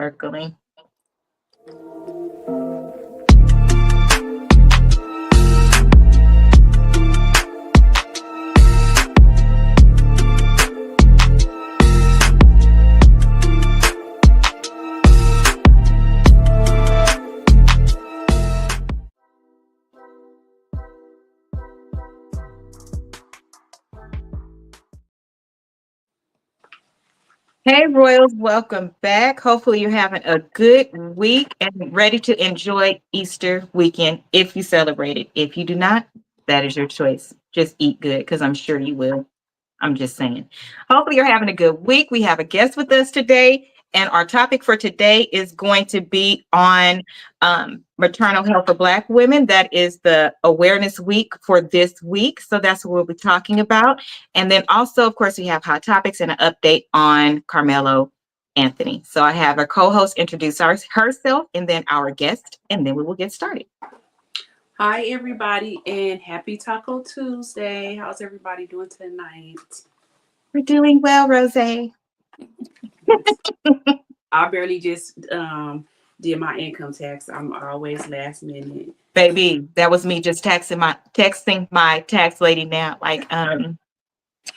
Circling. Hey, Royals, welcome back. Hopefully, you're having a good week and ready to enjoy Easter weekend if you celebrate it. If you do not, that is your choice. Just eat good because I'm sure you will. I'm just saying. Hopefully, you're having a good week. We have a guest with us today, and our topic for today is going to be on maternal health for Black women. That is the awareness week for this week. So that's what we'll be talking about. And then also, of course, we have hot topics and an update on Carmelo Anthony. So I have our co-host introduce herself and then our guest, and then we will get started. Hi, everybody, and happy Taco Tuesday. How's everybody doing tonight? We're doing well, Rose. I barely just did my income tax. I'm always last minute. Baby, that was me just texting my tax lady now.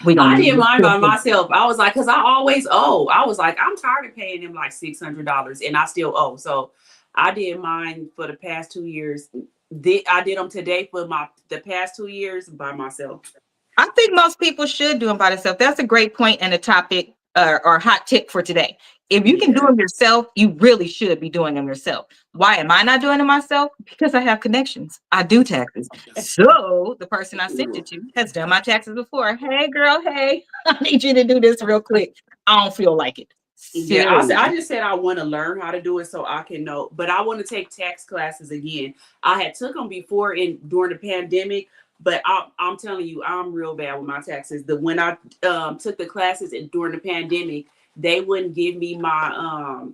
We don't I need did mine by to- myself. I was like, because I always owe. I was like, I'm tired of paying them like $600, and I still owe. So I did mine for the past 2 years. I did them today for the past 2 years by myself. I think most people should do them by themselves. That's a great point and a topic or hot tip for today. If you can do them yourself, you really should be doing them yourself. Why am I not doing it myself? Because I have connections. I do taxes. So the person I sent it to has done my taxes before. Hey, girl, hey, I need you to do this real quick. I don't feel like it. Yeah, I just said I want to learn how to do it so I can know, but I want to take tax classes again. I had took them before during the pandemic, but I'm telling you, I'm real bad with my taxes. When I took the classes during the pandemic, they wouldn't give me my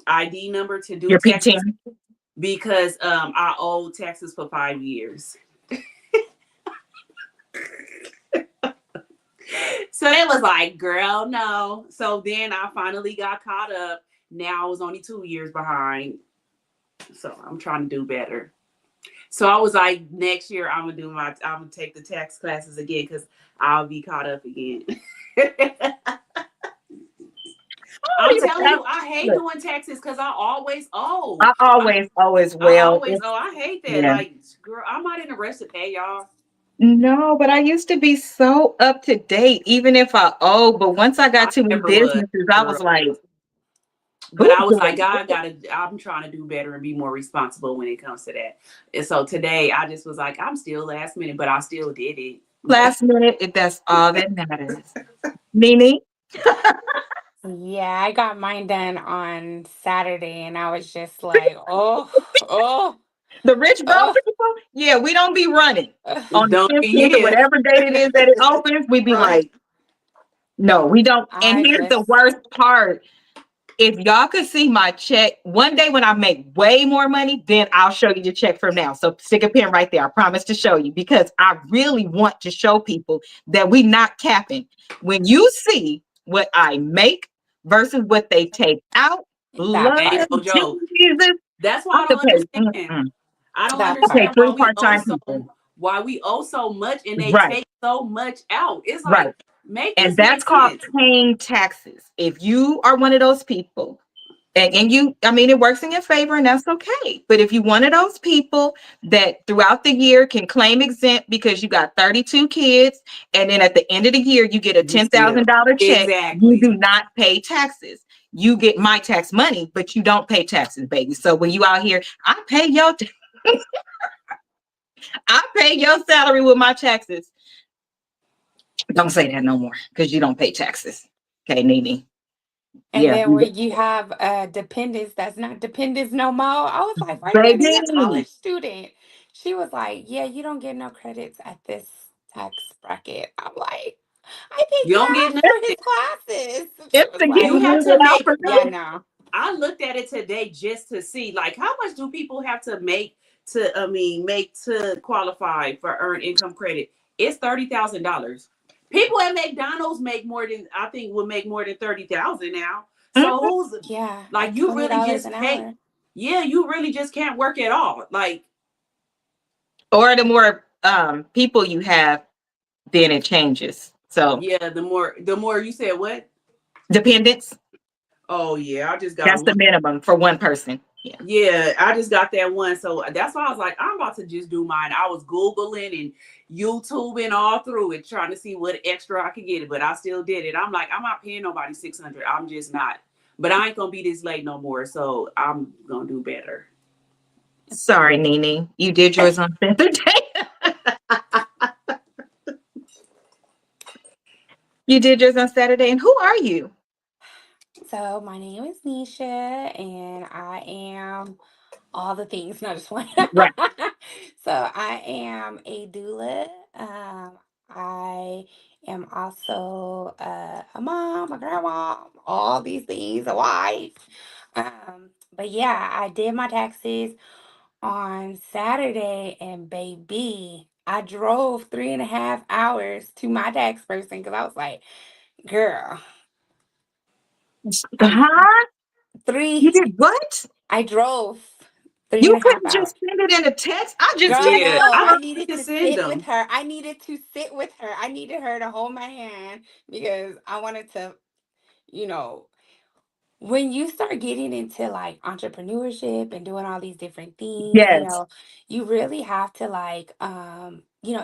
ID number to do your taxes PTM because I owed taxes for 5 years. So it was like, girl, no. So then I finally got caught up. Now I was only 2 years behind. So I'm trying to do better. So I was like, next year I'm gonna take the tax classes again because I'll be caught up again. I'm telling you, I hate doing taxes because I always owe. I always will. I hate that. Yeah. Like, girl, I'm not in the rush to pay y'all. No, but I used to be so up to date, even if I owe. But once I got to new businesses, I was like, but I was like, God, I'm trying to do better and be more responsible when it comes to that. And so today I just was like, I'm still last minute, but I still did it. Last minute, that's all that matters. Nene? Yeah, I got mine done on Saturday and I was just like, oh. The rich broke people? Yeah, we don't be running. On the 15th, whatever date it is that it opens, we be like, no, we don't. And here's the worst part. If y'all could see my check, one day when I make way more money, then I'll show you the check from now. So stick a pin right there. I promise to show you because I really want to show people that we not capping. When you see what I make versus what they take out, love Jesus. That's why I don't understand. I don't understand why we owe so much and they take so much out. It's like, and that's called paying taxes. If you are one of those people, and you, I mean, it works in your favor and that's okay. But if you're one of those people that throughout the year can claim exempt because you got 32 kids, and then at the end of the year, you get a $10,000 check, you do not pay taxes. You get my tax money, but you don't pay taxes, baby. So when you out here, I pay your I pay your salary with my taxes. Don't say that no more because you don't pay taxes. Okay, Nene. And then when you have dependents, that's not dependents no more. I was like, wait a minute, a college student. She was like, yeah, you don't get no credits at this tax bracket. I'm like, I think you don't get for his classes. You have to make. Yeah, no. I looked at it today just to see, like, how much do people have to make to qualify for earned income credit? It's $30,000. People at McDonald's make more than, I think, will make more than $30,000 now. Mhm. So who's Yeah, like like you $20 really just an can't, hour. yeah, you really just can't work at all. Like, Or the more people you have, then it changes. So yeah, the more you said what? dependence, Oh yeah, I just got that's the one. minimum for one person. Yeah. Yeah, I just got that one. So that's why I was like, I'm about to just do mine. I was Googling and YouTubing all through it, trying to see what extra I could get it, but I still did it. I'm like, I'm not paying nobody 600. I'm just not. But I ain't gonna be this late no more. So I'm gonna do better. Sorry, Nene. You did yours on Saturday. You did yours on Saturday. And who are you? So my name is Nisha, and I am all the things. No, just one. Right. So I am a doula. I am also a mom, a grandma, all these things, a wife. But yeah, I did my taxes on Saturday, and baby, I drove 3.5 hours to my tax person because I was like, girl, I'm Huh? You three. did what? I drove three You and a half couldn't hours. just send it in a text. I just Girl, did Yeah, no, I I don't that. know needed to to send sit with them. her. I needed to sit with her. I needed her to hold my hand because I wanted to, you know, when you start getting into like entrepreneurship and doing all these different things, Yes. you really have to like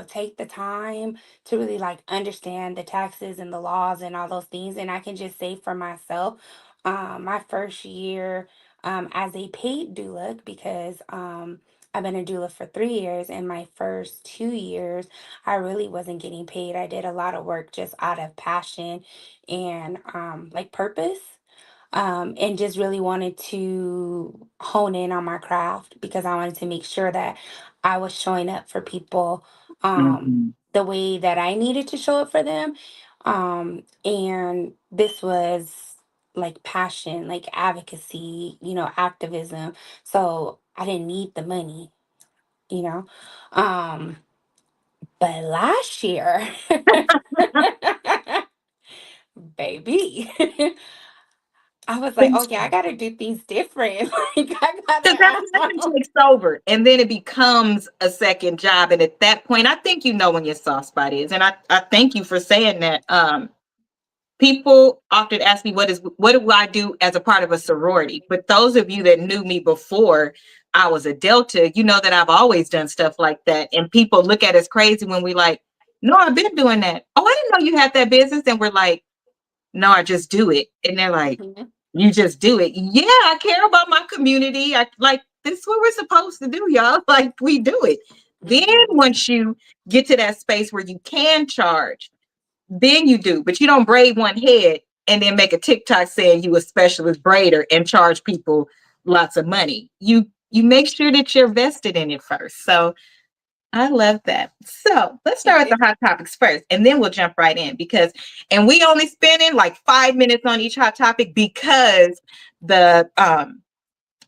take the time to really like understand the taxes and the laws and all those things. And I can just say for myself, my first year as a paid doula, because I've been a doula for 3 years, and my first 2 years I really wasn't getting paid. I did a lot of work just out of passion and like purpose, and just really wanted to hone in on my craft because I wanted to make sure that I was showing up for people Mhm. the way that I needed to show up for them. And this was like passion, like advocacy, activism. So I didn't need the money, you know. Um, but last year, baby. I was like, okay, I gotta do things different. Like I Because that passion gotta takes over and then it becomes a second job. And at that point, I think you know when your soft spot is. And I thank you for saying that. People often ask me what do I do as a part of a sorority? But those of you that knew me before I was a Delta, you know that I've always done stuff like that. And people look at us crazy when we like, no, I've been doing that. Oh, I didn't know you had that business. And we're like, no, I just do it. And they're like, Mhm, you just do it. Yeah, I care about my community. I like this is what we're supposed to do, y'all. Like we do it. Then mhm, once you get to that space where you can charge, then you do, but you don't braid one head and then make a TikTok saying you a specialist braider and charge people lots of money. You make sure that you're vested in it first. So I love that. So let's start with the hot topics first, and then we'll jump right in and we only spending like 5 minutes on each hot topic because the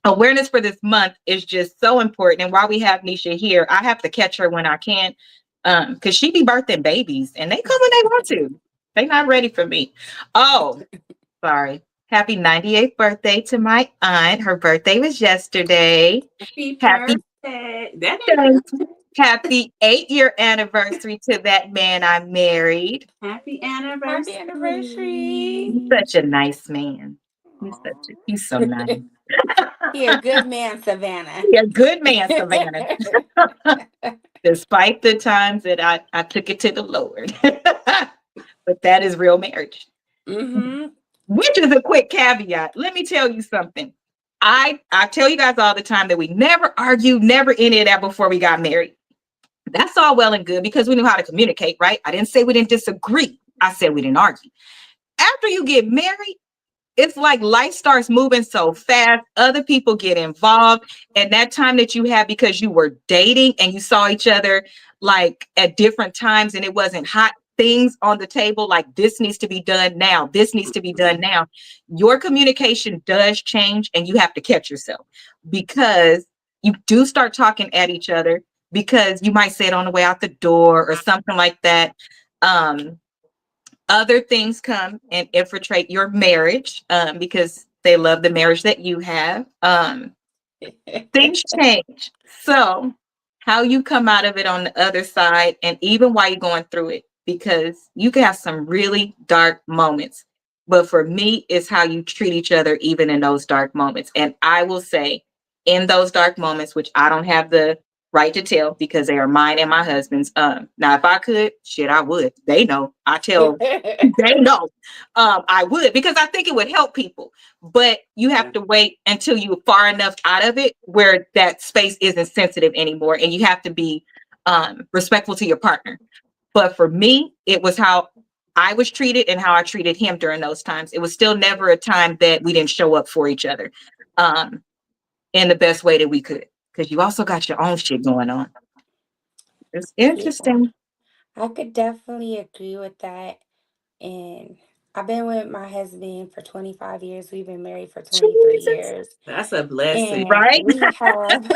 awareness for this month is just so important. And while we have Nisha here, I have to catch her when I can, because she be birthing babies, and they come when they want to. They not ready for me. Oh, sorry. Happy 98th birthday to my aunt. Her birthday was yesterday. Happy Happy birthday. That ain't Thank good. you. Happy 8-year anniversary to that man I married. Happy Happy anniversary. anniversary. He's such a nice man. He's so nice. Aw. He a good man, Savannah. He a good man, Savannah. Despite the times that I took it to the Lord. But that is real marriage. Mm-hmm. Which is a quick caveat. Let me tell you something. I tell you guys all the time that we never argued, never any of that before we got married. That's all well and good because we knew how to communicate, right? I didn't say we didn't disagree. I said we didn't argue. After you get married, it's like life starts moving so fast. Other people get involved. And that time that you had because you were dating and you saw each other like at different times and it wasn't hot things on the table, like this needs to be done now. This needs to be done now. Your communication does change and you have to catch yourself because you do start talking at each other because you might say it on the way out the door or something like that. Um, other things come and infiltrate your marriage because they love the marriage that you have. Things change. So, how you come out of it on the other side, and even while you're going through it, because you can have some really dark moments. But for me, it's how you treat each other, even in those dark moments. And I will say, in those dark moments, which I don't have the right to tell because they are mine and my husband's. Now, if I could, shit, I would. They know. I tell. They know. I would because I think it would help people, but you have Yeah. to wait until you're far enough out of it where that space isn't sensitive anymore, and you have to be respectful to your partner. But for me, it was how I was treated and how I treated him during those times. It was still never a time that we didn't show up for each other um, in the best way that we could. Because you also got your own shit going on. It's Yeah, interesting. I could definitely agree with that. And I've been with my husband for 25 years. We've been married for 23 Jesus. years. That's a blessing. And Right? we have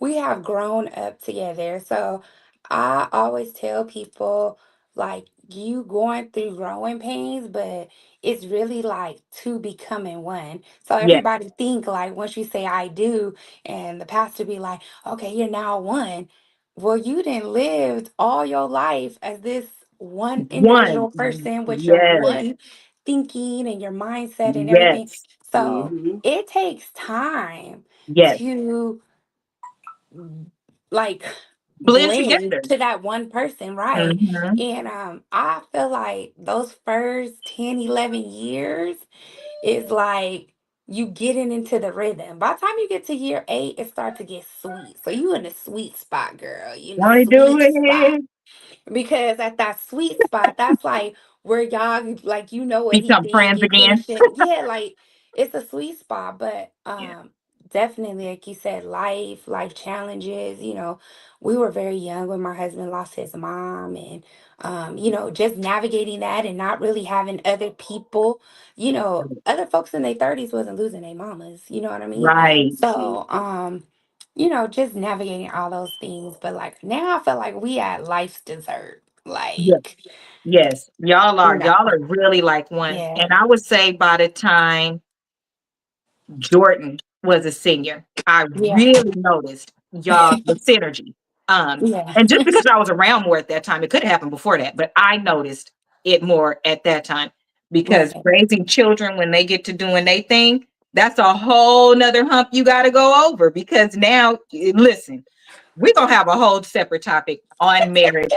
we have grown up together. So I always tell people like you going through growing pains, but it's really like two becoming one. So Yes. everybody think like once you say I do and the pastor be like, okay, you're now one. Well, you didn't live all your life as this one One. individual person with your Yes. one thinking and your mindset and everything. Yes. So Hmm. it takes time Yes. to like Blend blend together. to that one person, right? Mhm. And I feel like those first 10, 11 years is like you getting into the rhythm. By the time you get to year 8, it starts to get sweet. So you in the sweet spot, girl. You in the Wanna do sweet spot. it? Because at that sweet spot, that's like where y'all like what he Become think friends you again. finishing. Yeah, like it's a sweet spot, but Yeah. definitely like you said, life challenges, we were very young when my husband lost his mom and just navigating that and not really having other people, other folks in their 30s wasn't losing their mamas, you know what I mean? Right. So, just navigating all those things. But like now I feel like we at life's dessert. Yes. Like, Yes. Y'all you are. know, Y'all are really like one. yeah, And I would say by the time Jordan was a senior, I yeah, really noticed y'all the synergy. yeah, And just because I was around more at that time, it could have happened before that, but I noticed it more at that time because right. raising children when they get to doing their thing, that's a whole nother hump you got to go over because now, listen, we're gonna have a whole separate topic on marriage,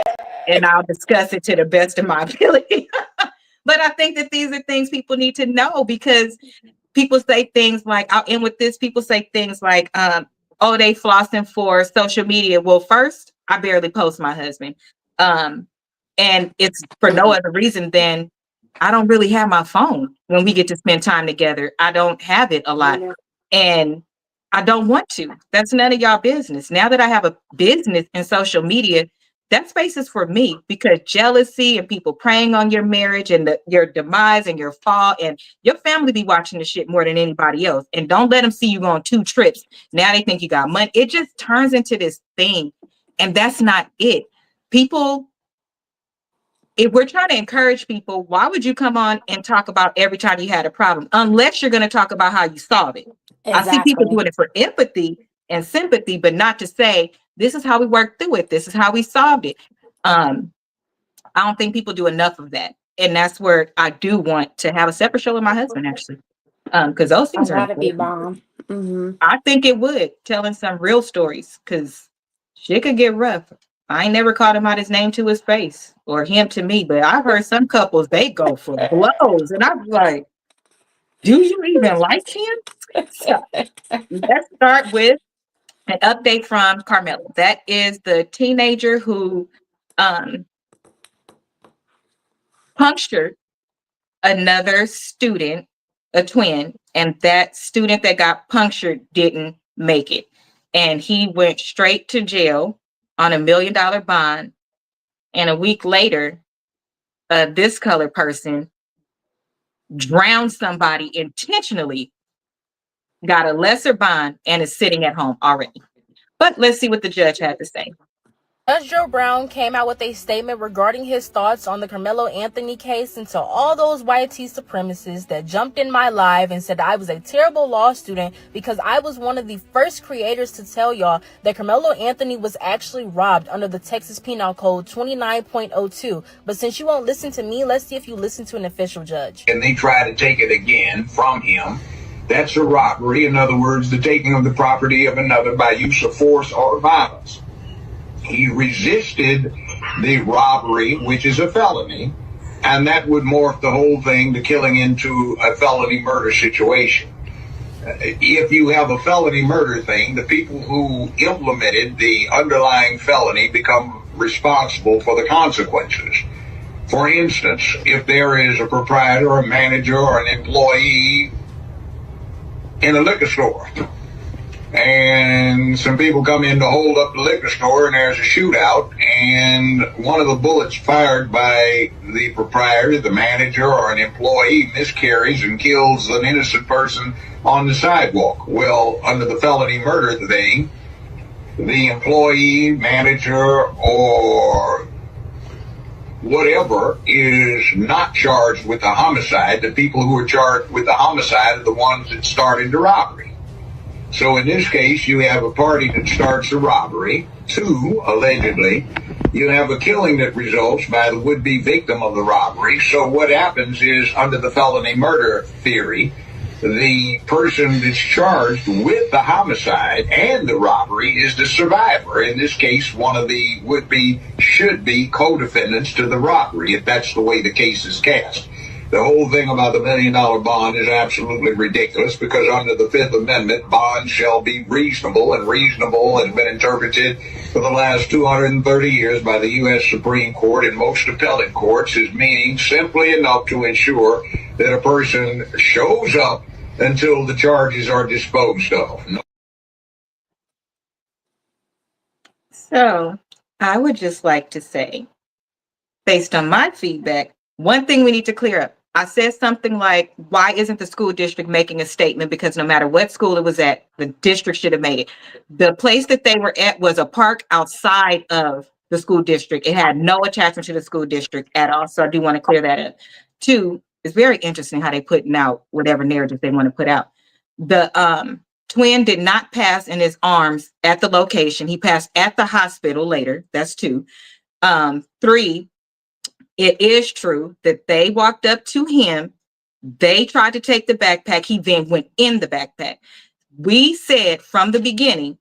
and I'll discuss it to the best of my ability. But I think that these are things people need to know because people say things like, I'll end with this. People say things like, oh, they flossing for social media. Well, first, I barely post my husband. Um, and it's for no other reason than I don't really have my phone when we get to spend time together. I don't have it a You lot. know, And I don't want to. That's none of y'all business. Now that I have a business in social media, that space is for me because jealousy and people preying on your marriage and your demise and your fall and your family be watching the shit more than anybody else. And don't let them see you go on 2 trips. Now they think you got money. It just turns into this thing. And that's not it. People, if we're trying to encourage people, why would you come on and talk about every time you had a problem? Unless you're going to talk about how you solve it. I see people Exactly. doing it for empathy and sympathy, but not to say, this is how we worked through it. This is how we solved it. Um, I don't think people do enough of that. And that's where I do want to have a separate show with my husband, actually. Because those Oh, things are that'd be important. bomb. Mm-hmm. I think it would, telling some real stories, because shit could get rough. I ain't never called him out his name to his face or him to me, but I've heard some couples, they go for blows. And I'm like, do you even like him? So let's start with an update from Carmela. That is the teenager who um, punctured another student, a twin, and that student that got punctured didn't make it. And he went straight to jail on $1 million bond. And a week later, this colored person drowned somebody intentionally, got a lesser bond, and is sitting at home already. But let's see what the judge had to say. Judge Joe Brown came out with a statement regarding his thoughts on the Carmelo Anthony case, and to all those YT supremacists that jumped in my live and said I was a terrible law student because I was one of the first creators to tell y'all that Carmelo Anthony was actually robbed under the Texas Penal Code 29.02. But since you won't listen to me, let's see if you listen to an official judge. And they try to take it again from him. That's a robbery. In other words, the taking of the property of another by use of force or violence. He resisted the robbery, which is a felony, and that would morph the whole thing, the killing, into a felony murder situation. If you have a felony murder thing, the people who implemented the underlying felony become responsible for the consequences. For instance, if there is a proprietor, a manager, or an employee in a liquor store, and some people come in to hold up the liquor store, and there's a shootout, and one of the bullets fired by the proprietor, the manager, or an employee miscarries and kills an innocent person on the sidewalk. Well, under the felony murder thing, the employee, manager, or whatever is not charged with the homicide. The people who are charged with the homicide are the ones that started the robbery. So in this case, you have a party that starts a robbery. Two, allegedly, you have a killing that results by the would-be victim of the robbery. So what happens is, under the felony murder theory, the person that's charged with the homicide and the robbery is the survivor. In this case, one of the would-be, should-be co-defendants to the robbery, if that's the way the case is cast. The whole thing about the $1 million bond is absolutely ridiculous, because under the Fifth Amendment, bonds shall be reasonable, and reasonable has been interpreted for the last 230 years by the U.S. Supreme Court and most appellate courts as meaning simply enough to ensure that a person shows up until the charges are disposed of. So I would just like to say, based on my feedback, one thing we need to clear up. I said something like, why isn't the school district making a statement? Because no matter what school it was at, the district should have made it. The place that they were at was a park outside of the school district. It had no attachment to the school district at all. So I do want to clear that up. Two, it's very interesting how they putting out whatever narrative they want to put out. The twin did not pass in his arms at the location. He passed at the hospital later. That's two. Three, it is true that they walked up to him. They tried to take the backpack. He then went in the backpack. We said from the beginning,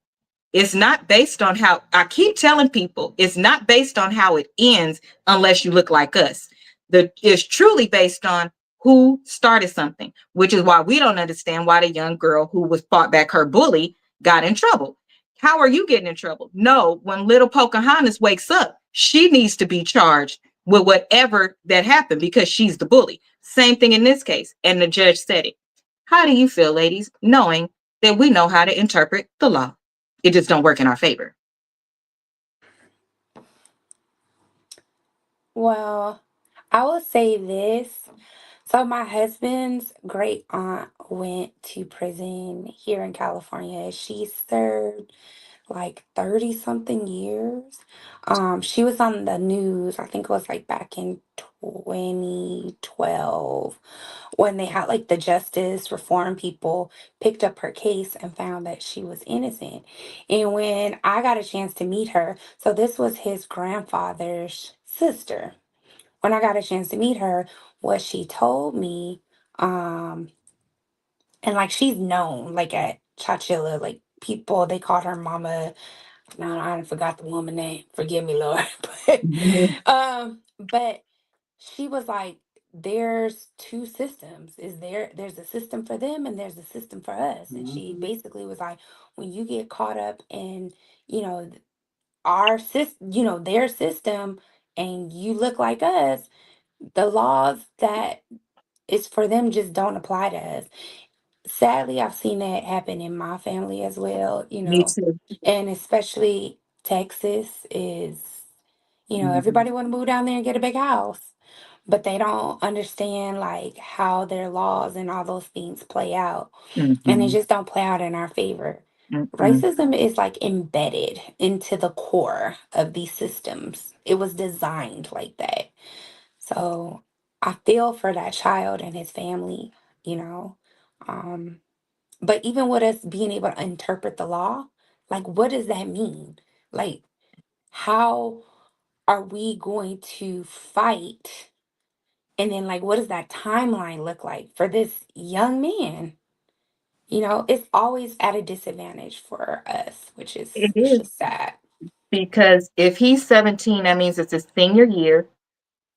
it's not based on how, I keep telling people, it's not based on how it ends unless you look like us. It's truly based on who started something, which is why we don't understand why the young girl who was fought back her bully got in trouble. How are you getting in trouble? No, when little Pocahontas wakes up, she needs to be charged with whatever that happened because she's the bully. Same thing in this case. And the judge said it. How do you feel, ladies, knowing that we know how to interpret the law? It just don't work in our favor. Well, I will say this. So my husband's great aunt went to prison here in California. She served like 30 something years. She was on the news, I think it was like back in 2012, when they had like the justice reform people picked up her case and found that she was innocent. And when I got a chance to meet her, so this was his grandfather's sister. When I got a chance to meet her, what she told me, um, and like she's known like at Chachilla, like people they called her Mama. No, I forgot the woman name. Forgive me, Lord. But she was like, there's two systems. There's a system for them and there's a system for us. And she basically was like, when you get caught up in, you know, our system, their system, and you look like us, the laws that is for them just don't apply to us. Sadly, I've seen that happen in my family as well, Me too. and especially Texas is, Mhm. everybody want to move down there and get a big house, but they don't understand like how their laws and all those things play out, and they Mhm. just don't play out in our favor. Racism is like embedded into the core of these systems. It was designed like that. So I feel for that child and his family, you know. Um, but even with us being able to interpret the law, like, what does that mean? Like, how are we going to fight? And then, like, what does that timeline look like for this young man? You know, it's always at a disadvantage for us, It which is, is sad. because if he's 17, that means it's his senior year,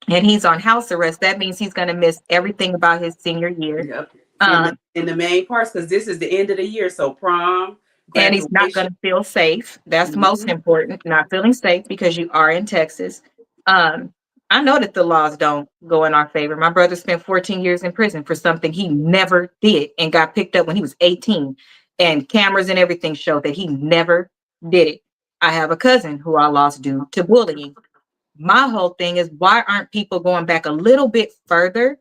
and he's on house arrest. That means he's going to miss everything about his senior year. Yep. Um, In the main parts, because this is the end of the year. So prom, and he's not going graduation. to feel safe. That's most Mhm. important, not feeling safe because you are in Texas. Um, I know that the laws don't go in our favor. My brother spent 14 years in prison for something he never did and got picked up when he was 18. And cameras and everything show that he never did it. I have a cousin who I lost due to bullying. My whole thing is, why aren't people going back a little bit further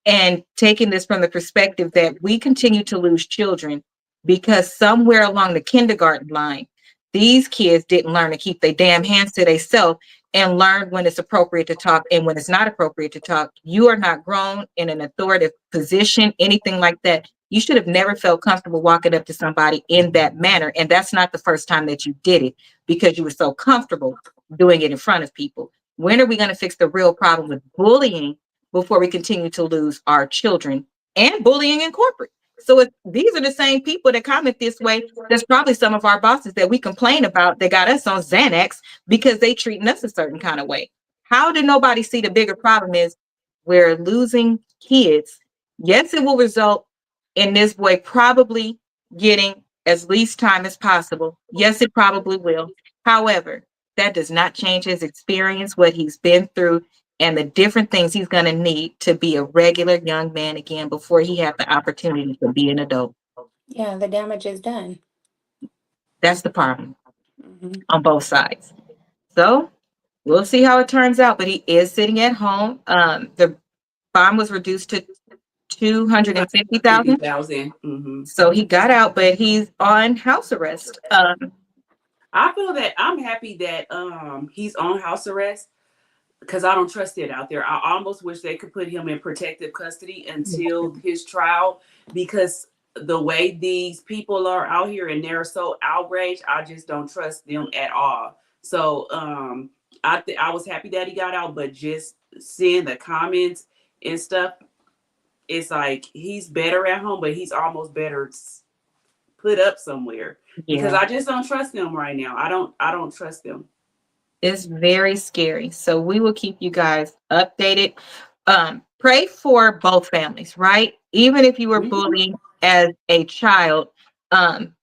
and taking this from the perspective that we continue to lose children because somewhere along the kindergarten line, these kids didn't learn to keep their damn hands to themselves and learn when it's appropriate to talk and when it's not appropriate to talk. You are not grown in an authoritative position, anything like that. You should have never felt comfortable walking up to somebody in that manner. And that's not the first time that you did it because you were so comfortable doing it in front of people. When are we going to fix the real problem with bullying before we continue to lose our children and bullying in corporate? So if these are the same people that comment this way, there's probably some of our bosses that we complain about that got us on Xanax because they treating us a certain kind of way. How did nobody see the bigger problem is we're losing kids? Yes, it will result in this boy probably getting as least time as possible. Yes, it probably will. However, that does not change his experience, what he's been through, and the different things he's going to need to be a regular young man again before he has the opportunity to be an adult. Yeah, the damage is done. That's the problem Hmm. on both sides. So we'll see how it turns out. But he is sitting at home. The bond was reduced to 250,000. 50,000. Mm-hmm. So he got out, but he's on house arrest. I feel that I'm happy that he's on house arrest because I don't trust it out there. I almost wish they could put him in protective custody until his trial because the way these people are out here and they're so outraged, I just don't trust them at all. So I was happy that he got out, but just seeing the comments and stuff, it's like he's better at home, but he's almost better put up somewhere because Yeah, I just don't trust them right now. I don't trust them. it's very scary. So we will keep you guys updated. Pray for both families, right? Even if you were Mhm. bullied as a child, um,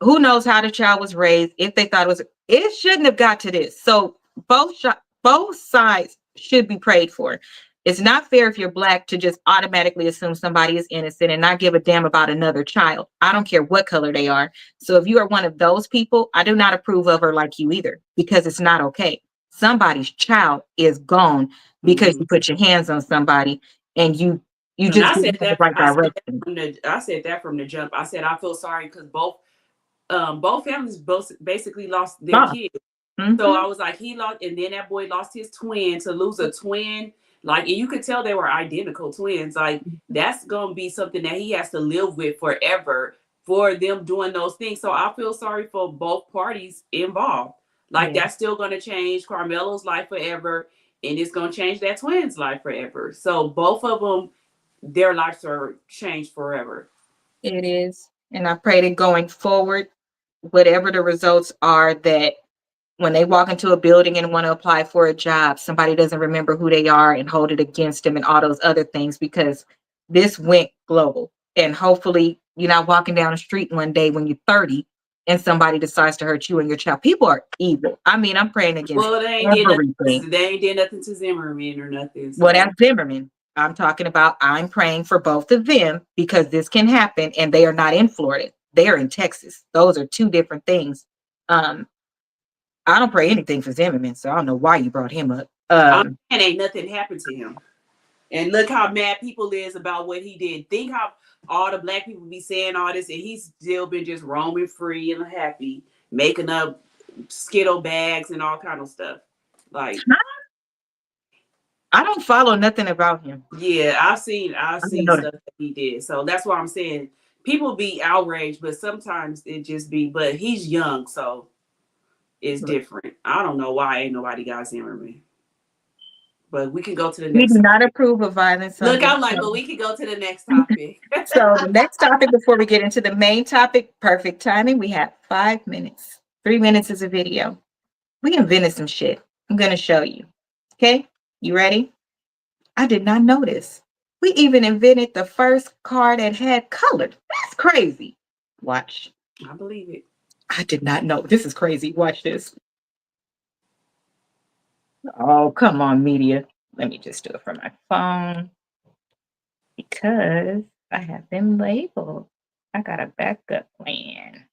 who knows how the child was raised, if they thought it shouldn't have got to this. So both sides should be prayed for. It's not fair if you're black to just automatically assume somebody is innocent and not give a damn about another child. I don't care what color they are. So if you are one of those people, I do not approve of or like you either, because it's not okay. Somebody's child is gone because Mhm. you put your hands on somebody and you And just didn't go the right I said that direction. I said that from the jump. I said I feel sorry because both families both basically lost their Lost. kids. So Mhm. I was like, he lost, and then that boy lost his twin. To lose a twin, like, and you could tell they were identical twins. Like, that's gonna be something that he has to live with forever for them doing those things. So I feel sorry for both parties involved. Like, Yeah, that's still gonna change Carmelo's life forever, and it's gonna change that twin's life forever. So both of them, their lives are changed forever. it is. And I pray that going forward, whatever the results are, that when they walk into a building and want to apply for a job, somebody doesn't remember who they are and hold it against them and all those other things, because this went global. And hopefully you're not walking down the street one day when you're 30 and somebody decides to hurt you and your child. People are evil. I mean, I'm praying against Well, everything. they ain't did nothing to Zimmerman or nothing. Well, So that's Zimmerman. I'm talking about, I'm praying for both of them because this can happen and they are not in Florida. They are in Texas. Those are two different things. Um, I don't pray anything for Zimmerman, so I don't know why you brought him up. I'm saying ain't nothing happened to him. And look how mad people is about what he did. Think all the black people be saying all this, and he's still been just roaming free and happy, making up Skittle bags and all kind of stuff. Like, I don't follow nothing about him. yeah, I've seen know stuff that he did. So that's why I'm saying people be outraged, but sometimes it just be. But he's young, so it's different. I don't know why ain't nobody got Zimmerman. But we can go to the We next. do not approve of violence. Look, I'm like, but we can go to the next topic. So the next topic before we get into the main topic, perfect timing. We have 5 minutes. 3 minutes is a video. We invented some shit. I'm going to show you. Okay? You ready? I did not know this. We even invented the first car that had color. That's crazy. Watch. I believe it. I did not know. This is crazy. Watch this. Oh, come on, media. Let me just do it from my phone because I have them labeled. I got a backup plan.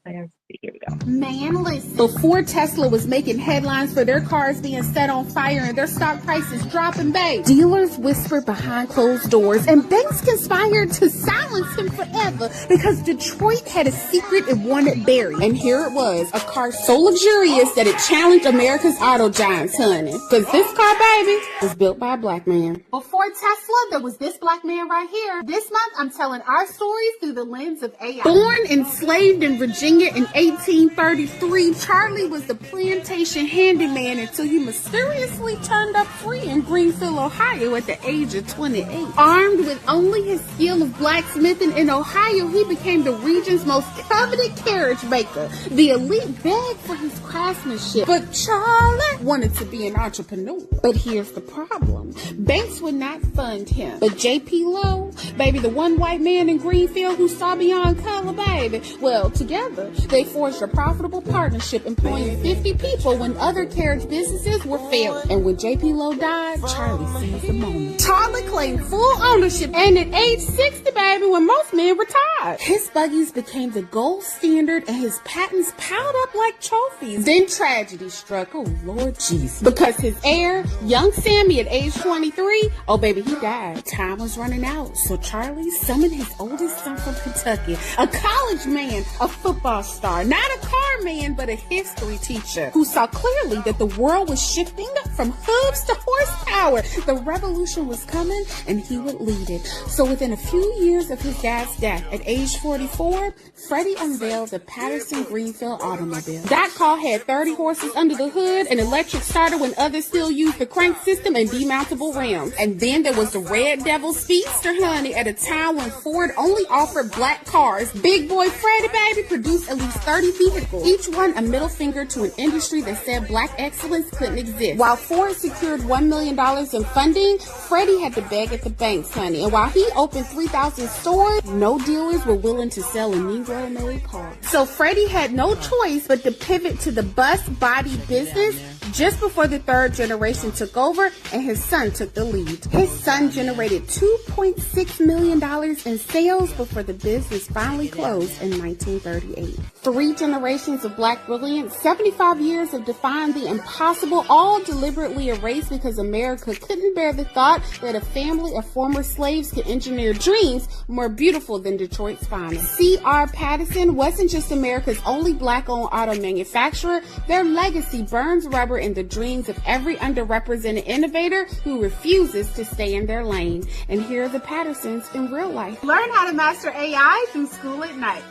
Here we go. Man, listen. Before Tesla was making headlines for their cars being set on fire and their stock prices dropping, babe, dealers whispered behind closed doors and banks conspired to silence him forever because Detroit had a secret it wanted buried. And here it was, a car so luxurious that it challenged America's auto giants, honey. Because this car, baby, was built by a black man. Before Tesla, there was this black man right here. This month, I'm telling our stories through the lens of AI. Born enslaved in Virginia in 1833, Charlie was the plantation handyman until he mysteriously turned up free in Greenfield, Ohio at the age of 28. Armed with only his skill of blacksmithing in Ohio, he became the region's most coveted carriage maker. The elite begged for his craftsmanship, but Charlie wanted to be an entrepreneur. But here's the problem. Banks would not fund him. But J.P. Lowe, baby, the one white man in Greenfield who saw beyond color, baby, well, together, they forged a profitable partnership employing 50 people when other carriage businesses were failing. And when J.P. Lowe died, Charlie seized the moment. Charlie claimed full ownership, and at age 60, baby, when most men retired, his buggies became the gold standard and his patents piled up like trophies. Then tragedy struck. Oh, Lord Jesus. Because his heir, young Sammy at age 23, oh, baby, he died. Time was running out, so Charlie summoned his oldest son from Kentucky, a college man, a football star, not a car man, but a history teacher who saw clearly that the world was shifting from hooves to horsepower. The revolution was coming and he would lead it. So within a few years of his dad's death, at age 44, Freddie unveiled the Patterson Greenfield automobile. That car had 30 horses under the hood, an electric starter when others still used the crank system, and demountable rims. And then there was the Red Devil Speedster, honey, at a time when Ford only offered black cars. Big boy Freddie, baby, produced at least 30 vehicles, each one a middle finger to an industry that said black excellence couldn't exist. While Ford secured $1 million in funding, Freddie had to beg at the banks, honey. And while he opened 3,000 stores, no dealers were willing to sell a Negro-made car. So Freddie had no choice but to pivot to the bus body business just before the third generation took over and his son took the lead. His son generated $2.6 million in sales before the business finally closed in 1938. 3 generations of black brilliance, 75 years of defying the impossible, all deliberately erased because America couldn't bear the thought that a family of former slaves could engineer dreams more beautiful than Detroit's finest. C.R. Patterson wasn't just America's only black-owned auto manufacturer. Their legacy burns rubber in the dreams of every underrepresented innovator who refuses to stay in their lane. And here are the Pattersons in real life. Learn how to master AI through School at Night.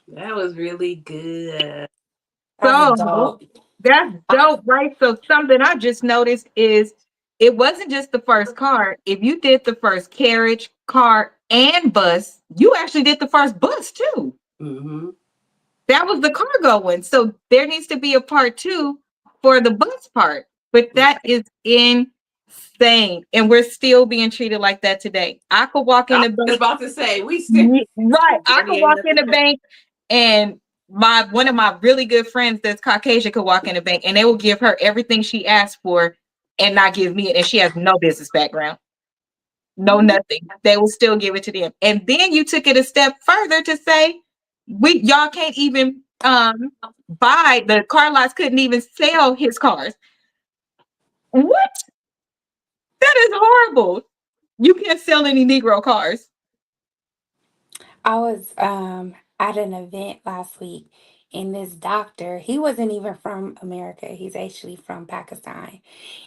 That was really good. So that's dope, right? So something I just noticed is it wasn't just the first car. If you did the first carriage, car, and bus, you actually did the first bus too. Mm-hmm. That was the cargo one. So there needs to be a part 2 for the bus part. But that is insane. And we're still being treated like that today. I could walk in the bank. I was about to say, we still. Right. I could walk in the bank and one of my really good friends that's Caucasian could walk in the bank and they will give her everything she asked for and not give me it. And she has no business background. No, nothing. They will still give it to them. And then you took it a step further to say, y'all can't even buy, the car lots couldn't even sell his cars. What? That is horrible. You can't sell any Negro cars. I was at an event last week, and this doctor, he wasn't even from America. He's actually from Pakistan.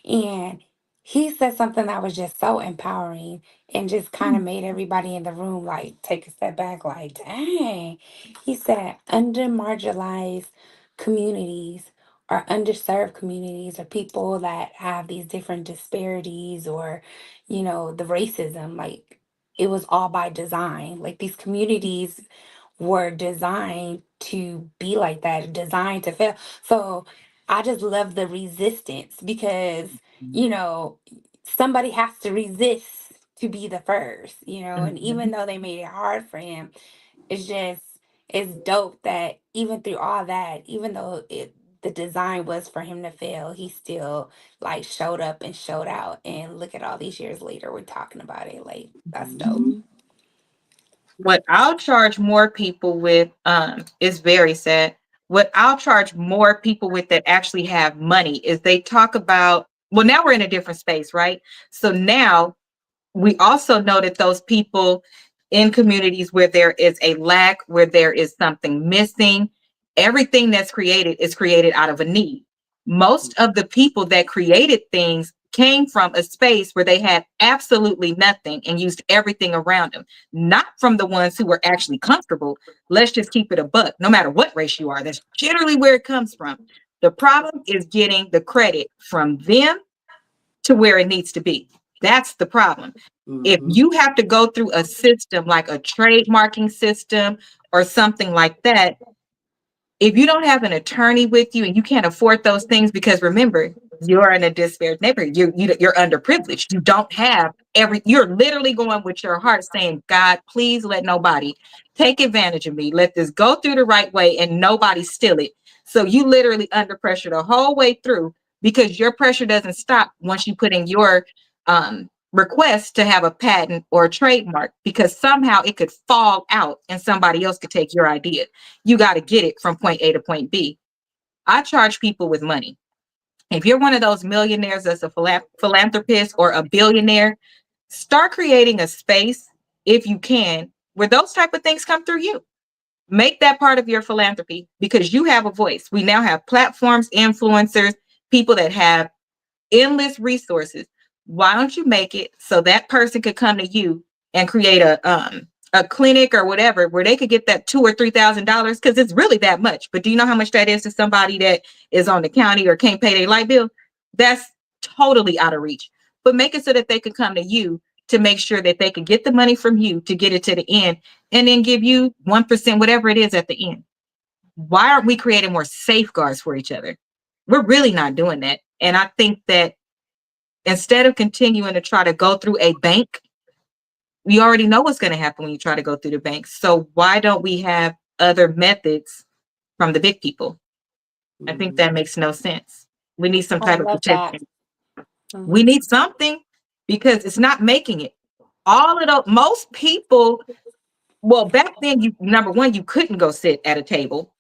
And he said something that was just so empowering and just kind of made everybody in the room like take a step back, like, dang. He said under marginalized communities or underserved communities or people that have these different disparities or, the racism, like it was all by design. Like these communities were designed to be like that, designed to fail. So I just love the resistance because, you know, somebody has to resist to be the first, and even Mhm. though they made it hard for him, it's just it's dope that even through all that, even though the design was for him to fail, he still like showed up and showed out. And look at all these years later, we're talking about it. Like that's dope. Mhm. What I'll charge more people with is very sad. What I'll charge more people with that actually have money is they talk about, well, now we're in a different space, right? So now we also know that those people in communities where there is a lack, where there is something missing, everything that's created is created out of a need. Most of the people that created things came from a space where they had absolutely nothing and used everything around them, not from the ones who were actually comfortable. Let's just keep it a buck. No matter what race you are, that's generally where it comes from. The problem is getting the credit from them to where it needs to be. That's the problem. If Mhm. you have to go through a system like a trademarking system or something like that, if you don't have an attorney with you and you can't afford those things, because remember, you're in a disparate neighborhood, you're underprivileged. You don't have you're literally going with your heart saying, God, please let nobody take advantage of me. Let this go through the right way and nobody steal it. So you literally under pressure the whole way through because your pressure doesn't stop once you put in your request to have a patent or a trademark, because somehow it could fall out and somebody else could take your idea. You got to get it from point A to point B. I charge people with money. If you're one of those millionaires that's a philanthropist or a billionaire, start creating a space, if you can, where those type of things come through you. Make that part of your philanthropy because you have a voice. We now have platforms, influencers, people that have endless resources. Why don't you make it so that person could come to you and create a clinic or whatever where they could get that $2,000 or $3,000, because it's really that much. But do you know how much that is to somebody that is on the county or can't pay their light bill? That's totally out of reach. But make it so that they can come to you to make sure that they can get the money from you to get it to the end and then give you 1%, whatever it is at the end. Why aren't we creating more safeguards for each other? We're really not doing that. And I think that instead of continuing to try to go through a bank, we already know what's going to happen when you try to go through the bank. So why don't we have other methods from the big people? I think Mhm. that makes no sense. We need some I type of love that. protection. We Hmm. need something because it's not making it. All of those, most people, well, back then, you number one, you couldn't go sit at a table.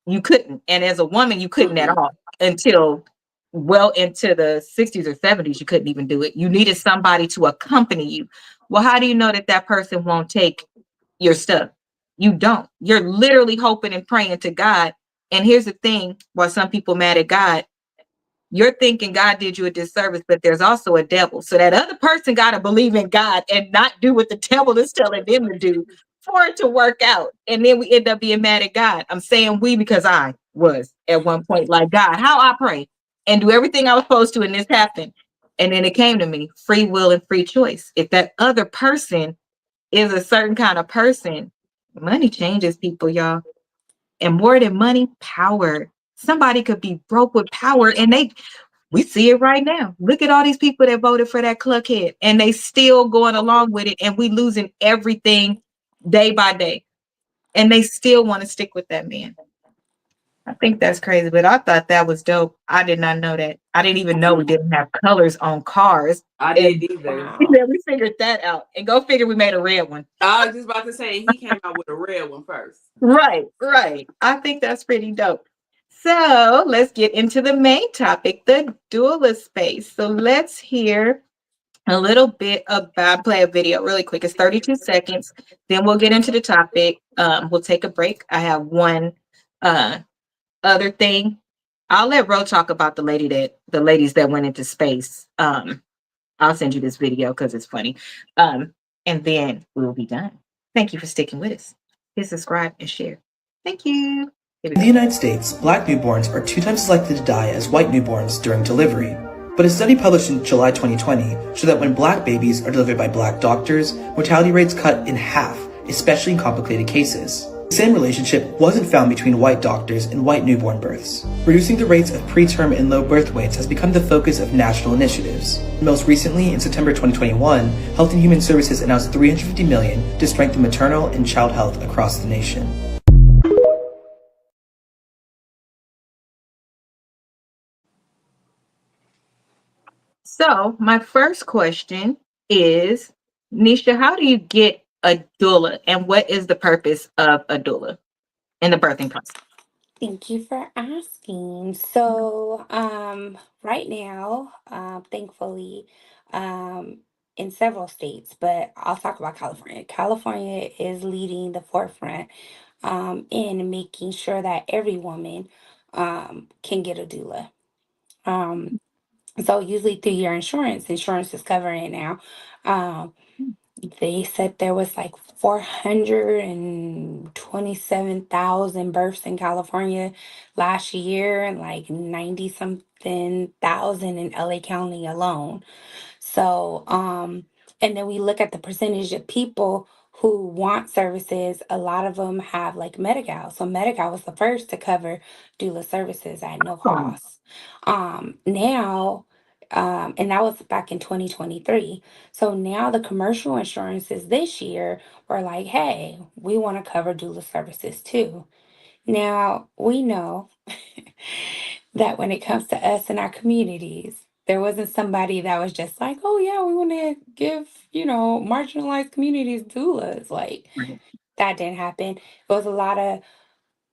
You couldn't. And as a woman, you couldn't at Mm-mm. all until well into the 60s or 70s. You couldn't even do it. You needed somebody to accompany you. Well, how do you know that that person won't take your stuff? You don't. You're literally hoping and praying to God. And here's the thing, while some people mad at God, you're thinking God did you a disservice, but there's also a devil. So that other person got to believe in God and not do what the devil is telling them to do for it to work out. And then we end up being mad at God. I'm saying we because I was at one point like, God, how I pray and do everything I was supposed to, and this happened. And then it came to me, free will and free choice. If that other person is a certain kind of person, money changes people, y'all. And more than money, power. Somebody could be broke with power and we see it right now. Look at all these people that voted for that cluckhead and they still going along with it, and we losing everything day by day. And they still want to stick with that man. I think that's crazy, but I thought that was dope. I did not know that. I didn't even know we didn't have colors on cars. I And didn't either. Wow. we figured that out. And go figure we made a red one. I was just about to say he came out with a red one first. Right, right. I think that's pretty dope. So let's get into the main topic, the dualist space. So let's hear a little bit about play a video really quick. It's 32 seconds. Then we'll get into the topic. We'll take a break. I have one uh other thing. I'll let Ro talk about the ladies that went into space. I'll send you this video because it's funny. And then we'll be done. Thank you for sticking with us. Hit subscribe and share. Thank you. In the United States, black newborns are 2 times as likely to die as white newborns during delivery. But a study published in July 2020 showed that when black babies are delivered by black doctors, mortality rates cut in half, especially in complicated cases. The same relationship wasn't found between white doctors and white newborn births. Reducing the rates of preterm and low birth weights has become the focus of national initiatives. Most recently, in September 2021, Health and Human Services announced $350 million to strengthen maternal and child health across the nation. So my first question is, Nisha, how do you get a doula, and what is the purpose of a doula in the birthing process? Thank you for asking. So, right now, thankfully, um, in several states, but I'll talk about California. California is leading the forefront, in making sure that every woman, can get a doula. Um, so usually through your insurance is covering it now. Um, they said there was like 427,000 births in California last year and like 90 something thousand in LA County alone. So, and then we look at the percentage of people who want services. A lot of them have like Medi-Cal. So Medi-Cal was the first to cover doula services at no Oh, cost. Now, and that was back in 2023. So now the commercial insurances this year were like, hey, we want to cover doula services too. Now we know that when it comes to us and our communities, there wasn't somebody that was just like, oh yeah, we want to give, marginalized communities doulas. Like right. that didn't happen. It was a lot of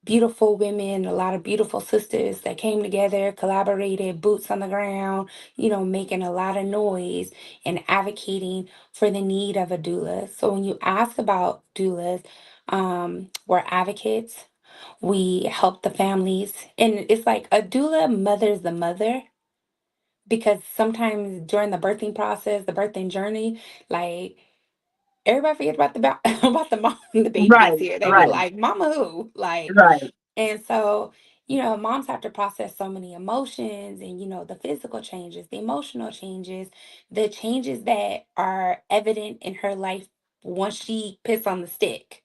beautiful women, a lot of beautiful sisters that came together, collaborated, boots on the ground, making a lot of noise and advocating for the need of a doula. So when you ask about doulas, we're advocates. We help the families. And it's like a doula mothers the mother because sometimes during the birthing process, the birthing journey, like everybody forgets about the about the mom and the baby is Right, here. They be right, like, Mama who? Like, right. and so, moms have to process so many emotions and, the physical changes, the emotional changes, the changes that are evident in her life once she pissed on the stick.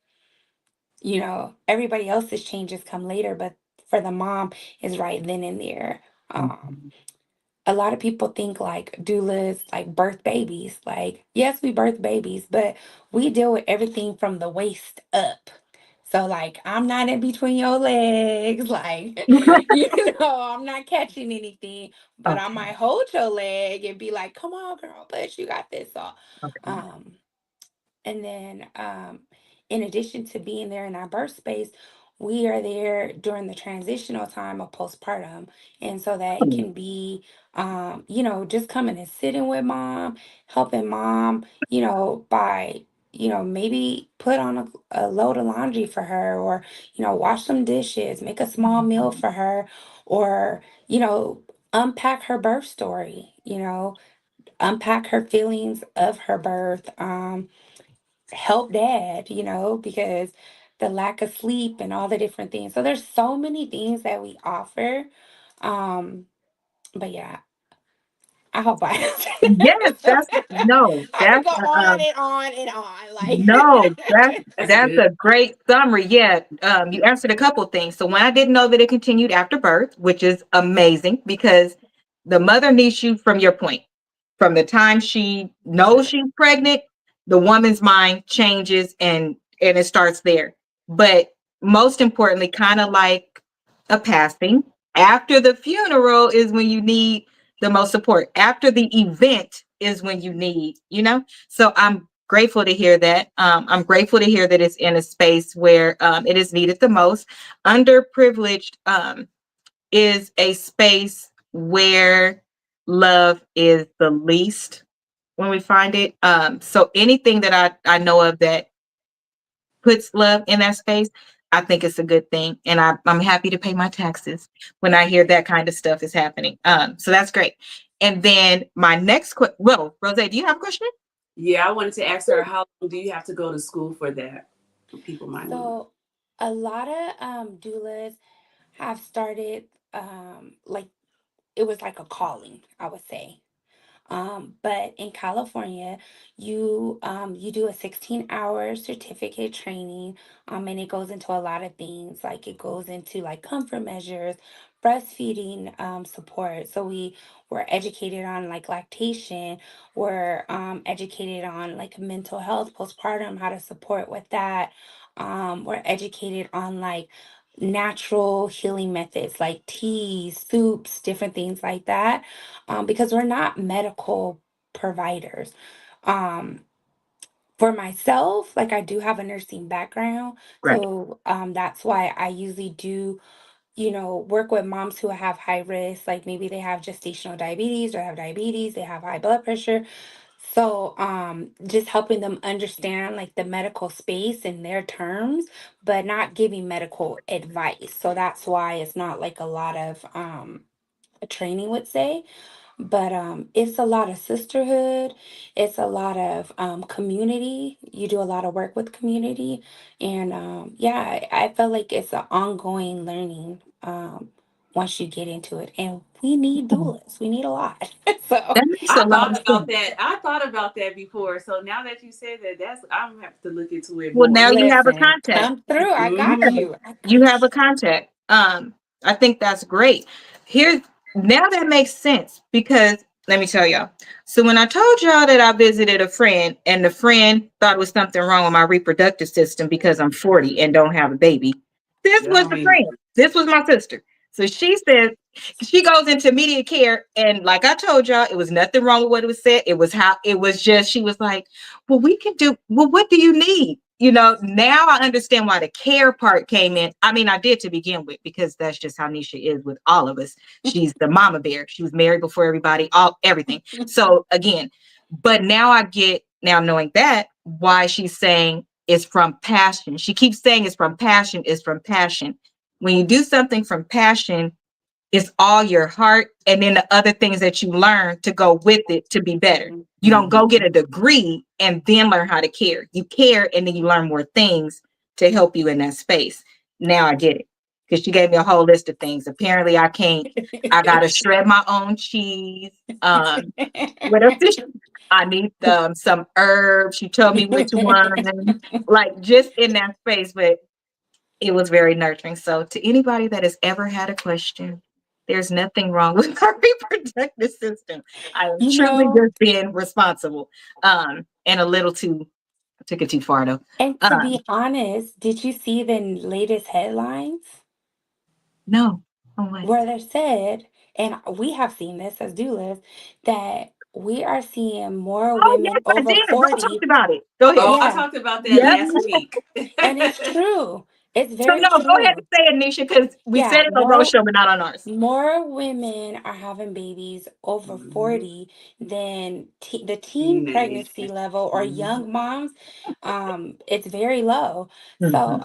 Everybody else's changes come later, but for the mom is right then and there. Um, Mhm. a lot of people think like doulas like birth babies. Like, yes, we birth babies, but we deal with everything from the waist up. So like I'm not in between your legs, like I'm not catching anything, but I Okay, might hold your leg and be like, come on, girl, push, you got this. So okay. um and then, in addition to being there in our birth space, we are there during the transitional time of postpartum. And so that it Hmm. can be, just coming and sitting with mom, helping mom, by, maybe put on a load of laundry for her or, wash some dishes, make a small meal for her or, unpack her birth story, unpack her feelings of her birth. Help dad, because the lack of sleep and all the different things. So there's so many things that we offer. Um, but yeah, I hope I Yes, answered. that's no, I could that's go on and on and on. Like no, That's that's good. a great summary. Yeah, you answered a couple things. So when I didn't know that it continued after birth, which is amazing because the mother needs you from your point. From the time she knows she's pregnant, the woman's mind changes and it starts there. But most importantly, kind of like a passing, after the funeral is when you need the most support. After the event is when you need, So I'm grateful to hear that. I'm grateful to hear that it's in a space where it is needed the most. Underprivileged is a space where love is the least when we find it. So anything that I know of that puts love in that space, I think it's a good thing. And I'm happy to pay my taxes when I hear that kind of stuff is happening. So that's great. And then my next question, well, Rose, do you have a question? Yeah, I wanted to ask her, how long do you have to go to school for that? People might want So a lot of doulas have started like it was like a calling, I would say. But in California, you do a 16-hour certificate training, and it goes into a lot of things. Like it goes into like comfort measures, breastfeeding support. So we're educated on like lactation. We're educated on like mental health, postpartum, how to support with that. We're educated on like natural healing methods like teas, soups, different things like that, because we're not medical providers. Um, for myself, like I do have a nursing background, Right. so that's why I usually do, work with moms who have high risk, like maybe they have gestational diabetes or have diabetes, they have high blood pressure. So, just helping them understand like the medical space in their terms, but not giving medical advice. So that's why it's not like a lot of a training would say, but it's a lot of sisterhood. It's a lot of community. You do a lot of work with community, and yeah, I feel like it's an ongoing learning once you get into it. And we need doulas. We need a lot. So That makes a I lot thought of about sense. that. I thought about that before. So now that you said that, that's I'm gonna have to look into it Well, now more. you have a listen, contact. come through. I got Hmm. you. I You got have a contact. I think that's great. Here, now that makes sense because let me tell y'all. So when I told y'all that I visited a friend and the friend thought it was something wrong with my reproductive system because I'm 40 and don't have a baby, this That was don't the mean friend. This was my sister. So she says she goes into immediate care, and like I told y'all, it was nothing wrong with what it was said. It was how it was just. She was like, "Well, we can do. Well, what do you need?" Now I understand why the care part came in. I mean, I did to begin with because that's just how Nisha is with all of us. She's the mama bear. She was married before everybody, all everything. you. So again, but now I get now knowing that why she's saying it's from passion. She keeps saying it's from passion, it's from passion. When you do something from passion, it's all your heart and then the other things that you learn to go with it to be better. You don't go get Mhm. a degree and then learn how to care. You care and then you learn more things to help you in that space. Now I get it because she gave me a whole list of things. Apparently, I can't. I gotta shred my own cheese. What else? I need some herbs. She told me which one. Like just in that space, but it was very nurturing. So to anybody that has ever had a question, there's nothing wrong with our reproductive system. I am You truly know, just being responsible. And a little too I took it too far though. and to Um, be honest, did you see the latest headlines no. Oh what? where they said, and we have seen this as doulas, that we are seeing more Oh yes, women I over did. Ro talked 40? about it. Go ahead. Oh, I Yeah, talked about that Yep. last week. and it's true. It's So very no, go ahead and true. say it, Nisha, because we said Yeah, it on Rose show, but not on ours. more women are having babies over Mhm. 40 than the teen Teenage. pregnancy level or Mhm. young moms. It's very low. So, Mhm.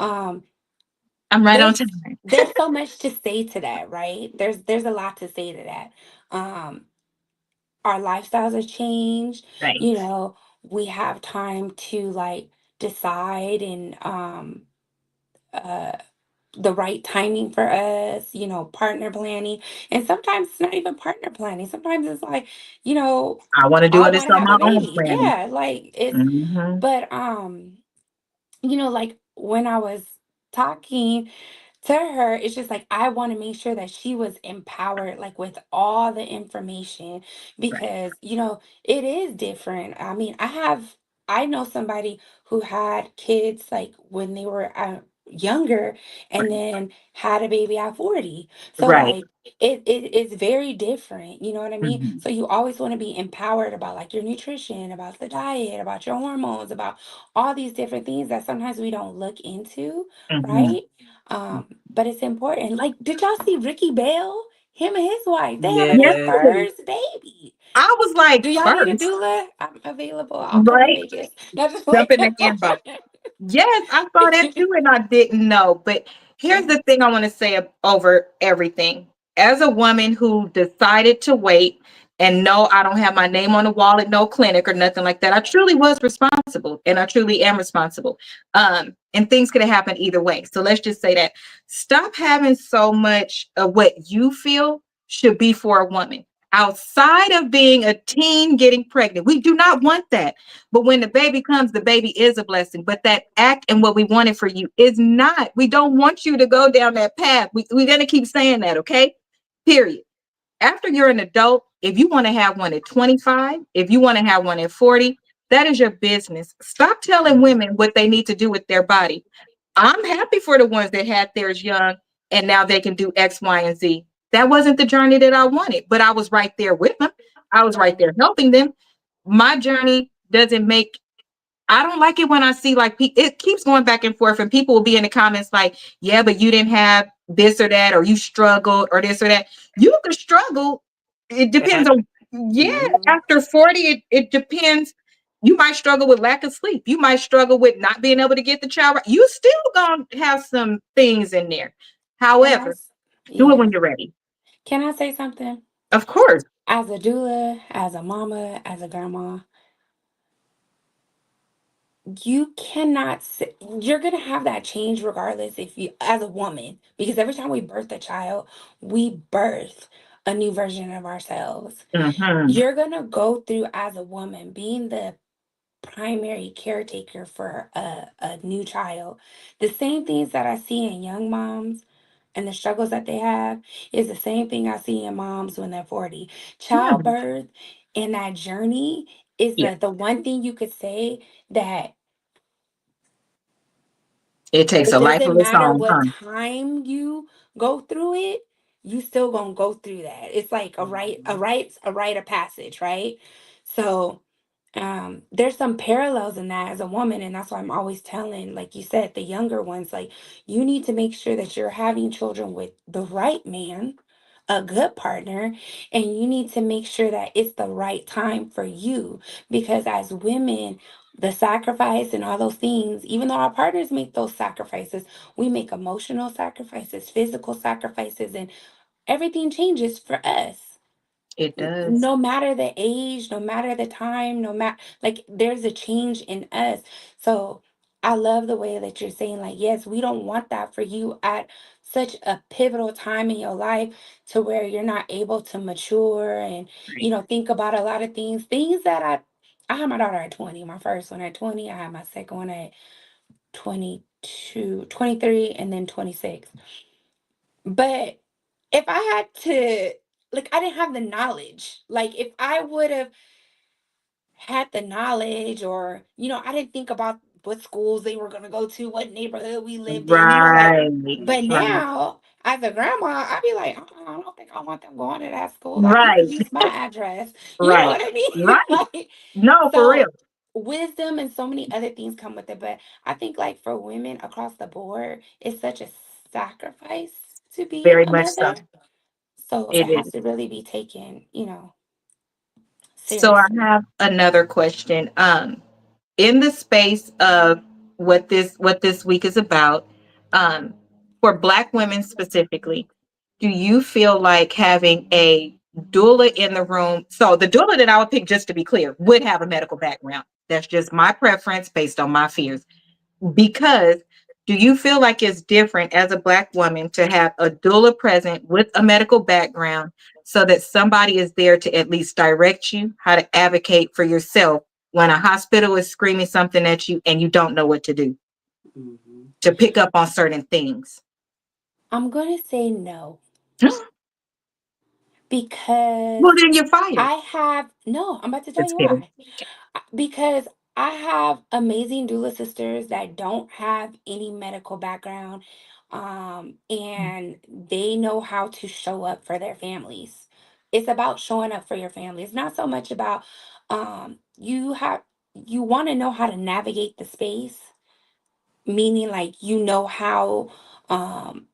I'm right on there's time. there's so much to say to that, right? There's a lot to say to that. Um, our lifestyles have changed. You Right. know, we have time to like decide and uh the right timing for us, partner planning. And sometimes it's not even partner planning. Sometimes it's like, you know, I want to do I it. want It's to on have a my own baby. planning. Yeah, like it's Hmm. but like when I was talking to her, it's just like I want to make sure that she was empowered, like with all the information, Right. because it is different. I mean, I know somebody who had kids like when they were younger and Right. then had a baby at 40. So Right. like it is very different, you know what I mean? Mhm. So you always want to be empowered about like your nutrition, about the diet, about your hormones, about all these different things that sometimes we don't look into, Mhm. right? But it's important. Like, did y'all see Ricky Bell? Him and his wife, they having their Yes. Yes. first baby. I was like, Do y'all need a first, doula? I'm available. I'll come to right? Vegas. No, just Jump like in the inbox. Yes, I saw that too, and I didn't know. But here's the thing I want to say over everything. As a woman who decided to wait and no, I don't have my name on the wall at no clinic or nothing like that, I truly was responsible and I truly am responsible. And things could have happened either way. So let's just say that. Stop having so much of what you feel should be for a woman. Outside of being a teen getting pregnant, we do not want that. But when the baby comes, the baby is a blessing. But that act and what we wanted for you is not. We don't want you to go down that path. We're going to keep saying that, okay? Period. After you're an adult, if you want to have one at 25, if you want to have one at 40, that is your business. Stop telling women what they need to do with their body. I'm happy for the ones that had theirs young and now they can do X, Y, and Z. That wasn't the journey that I wanted, but I was right there with them. I was right yeah, there helping them. My journey doesn't make I don't like it when I see like it keeps going back and forth, and people will be in the comments like, "Yeah, but you didn't have this or that, or you struggled, or this or that." You can struggle. It Yeah. depends on. Yeah, Mhm. after 40, it depends. You might struggle with lack of sleep. You might struggle with not being able to get the child right. You still gonna have some things in there. can I? However, do it Yeah, when you're ready. can I say something? Of course. As a doula, as a mama, as a grandma, you cannot say, you're gonna have that change regardless if you as a woman, because every time we birth a child, we birth a new version of ourselves. Hmm. You're gonna go through as a woman being the primary caretaker for a new child. The same things that I see in young moms and the struggles that they have is the same thing I see in moms when they're 40. Childbirth and that journey is Yeah, the one thing you could say that it takes it a life doesn't of its matter own, what huh? time you go through it, you still gonna go through that. It's like a rite of passage, right? So there's some parallels in that as a woman, and that's why I'm always telling, like you said, the younger ones, like you need to make sure that you're having children with the right man, a good partner, and you need to make sure that it's the right time for you, because as women, the sacrifice and all those things, even though our partners make those sacrifices, we make emotional sacrifices, physical sacrifices, and everything changes for us. It does. No matter the age, no matter the time, no matter, like there's a change in us. So I love the way that you're saying, like, yes, we don't want that for you at such a pivotal time in your life to where you're not able to mature and, Right. think about a lot of things that I had my daughter at 20, my first one at 20, I had my second one at 22, 23, and then 26. But if I had to, like, I didn't have the knowledge. Like, if I would have had the knowledge, or, I didn't think about what schools they were going to go to, what neighborhood we lived in, like, Right. but Right. now, as a grandma, I'd be like, I don't think I want them going to that school. Like, you Right. can use my address. You know Right. what I mean? Right. Like, No, for real. so wisdom and so many other things come with it. But I think, like, for women across the board, it's such a sacrifice to be Very a much so. mother. So it It has is. to really be taken, So I seriously. have another question. In the space of what this week is about, um, for Black women specifically, do you feel like having a doula in the room? So the doula that I would pick, just to be clear, would have a medical background. That's just my preference based on my fears. Because do you feel like it's different as a Black woman to have a doula present with a medical background so that somebody is there to at least direct you how to advocate for yourself when a hospital is screaming something at you and you don't know what to do, Mhm. to pick up on certain things? I'm going to say no Well, because then you're fired. no, I'm about to tell Just you kidding. why. Because I have amazing doula sisters that don't have any medical background, and they know how to show up for their families. It's about showing up for your family. It's not so much about, you want to know how to navigate the space, meaning like, how, um,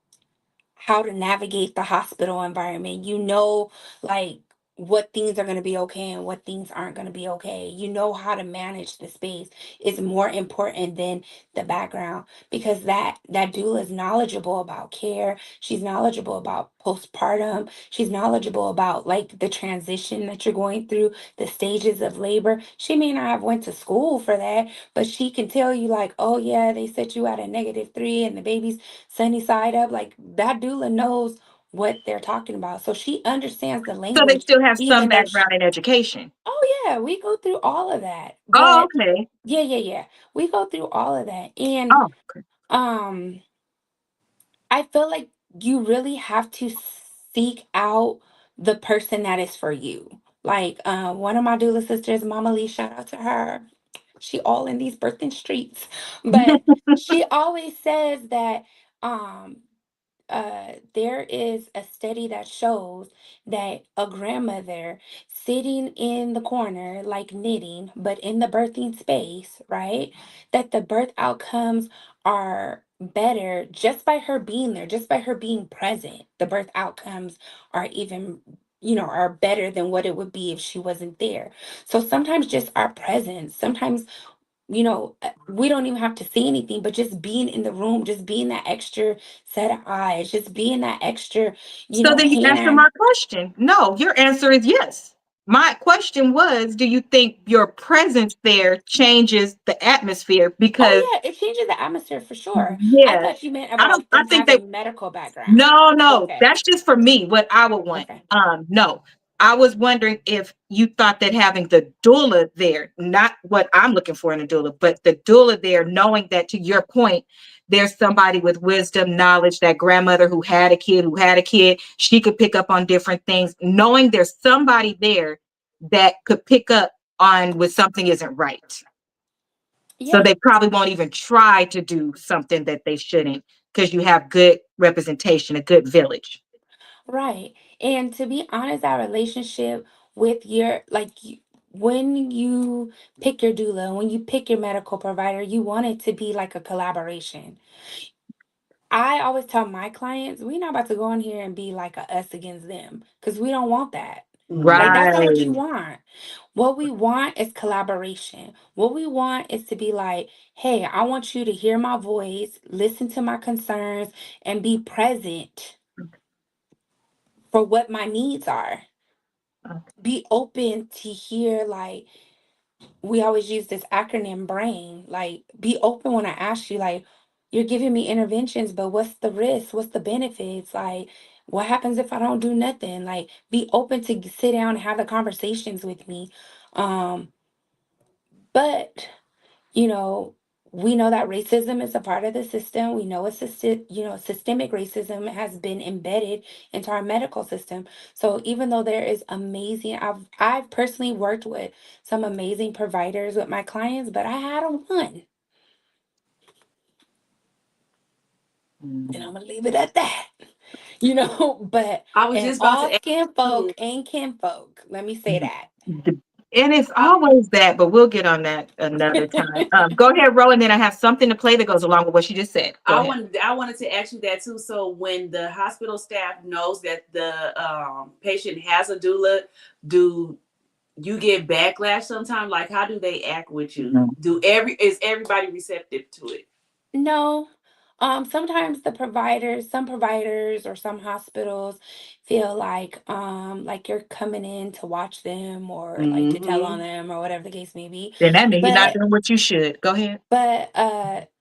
how to navigate the hospital environment. You know, like what things are going to be okay and what things aren't going to be okay. You know how to manage the space is more important than the background, because that doula is knowledgeable about care. She's knowledgeable about postpartum. She's knowledgeable about like the transition that you're going through, the stages of labor. She may not have went to school for that, but she can tell you like, oh yeah, they set you at a -3 and the baby's sunny side up. Like that doula knows what they're talking about. So she understands the So they language, still have some even though background in education. oh yeah, we go through all of that. Oh, But okay. yeah, yeah, yeah. We go through all of that. And Oh, okay. um I feel like you really have to seek out the person that is for you. Like one of my doula sisters, Mama Lee, shout out to her. She all in these birthing streets. But she always says that um there is a study that shows that a grandmother sitting in the corner, like knitting, but in the birthing space, right? That the birth outcomes are better just by her being there, just by her being present. The birth outcomes are even, are better than what it would be if she wasn't there. So sometimes just our presence, sometimes we don't even have to say anything, but just being in the room, just being that extra set of eyes, just being that extra, So then you answer hand. my question. No, your answer is yes. My question was, do you think your presence there changes the atmosphere? Because Oh yeah, it changes the atmosphere for sure. I yeah, thought you meant I don't. about I them think they. having medical background. No, no, Okay. that's just for me. What I would want. Okay. No, I was wondering if you thought that having the doula there, not what I'm looking for in a doula, but the doula there, knowing that to your point, there's somebody with wisdom, knowledge, that grandmother who had a kid, she could pick up on different things, knowing there's somebody there that could pick up on when something isn't right. So Yeah. they probably won't even try to do something that they shouldn't, because you have good representation, a good village. Right. And to be honest, our relationship with your when you pick your doula, when you pick your medical provider, you want it to be like a collaboration. I always tell my clients, we're not about to go in here and be like a us against them because we don't want that. Like, Mhm. that's not what you Right. want. What we want is collaboration. What we want is to be like, hey, I want you to hear my voice, listen to my concerns, and be present for what my needs are. Be open to hear, like, we always use this acronym BRAIN. Like, be open when I ask you, like, you're giving me interventions, but what's the risk? What's the benefits? Like, what happens if I don't do nothing? Like, be open to sit down and have the conversations with me. Um, but you know, we know that racism is a part of the system. We know systemic racism has been embedded into our medical system. So even though there is amazing, I've personally worked with some amazing providers with my clients, but I had a one, and I'm gonna leave it at that. But I was and just about all to ask skin folk you. ain't kinfolk. Let me say that. And it's I, always that, but we'll get on that another time. Go ahead, Ro, and then I have something to play that goes along with what she just said. Go ahead. I wanted to ask you that too. So when the hospital staff knows that the patient has a doula, do you get backlash sometimes? Like, how do they act with you? Mhm. Is everybody receptive to it? No. Sometimes some providers or some hospitals feel like you're coming in to watch them or like to tell on Mm-hmm. them or whatever the case may be. Then that means you're not But doing what you should. Go ahead.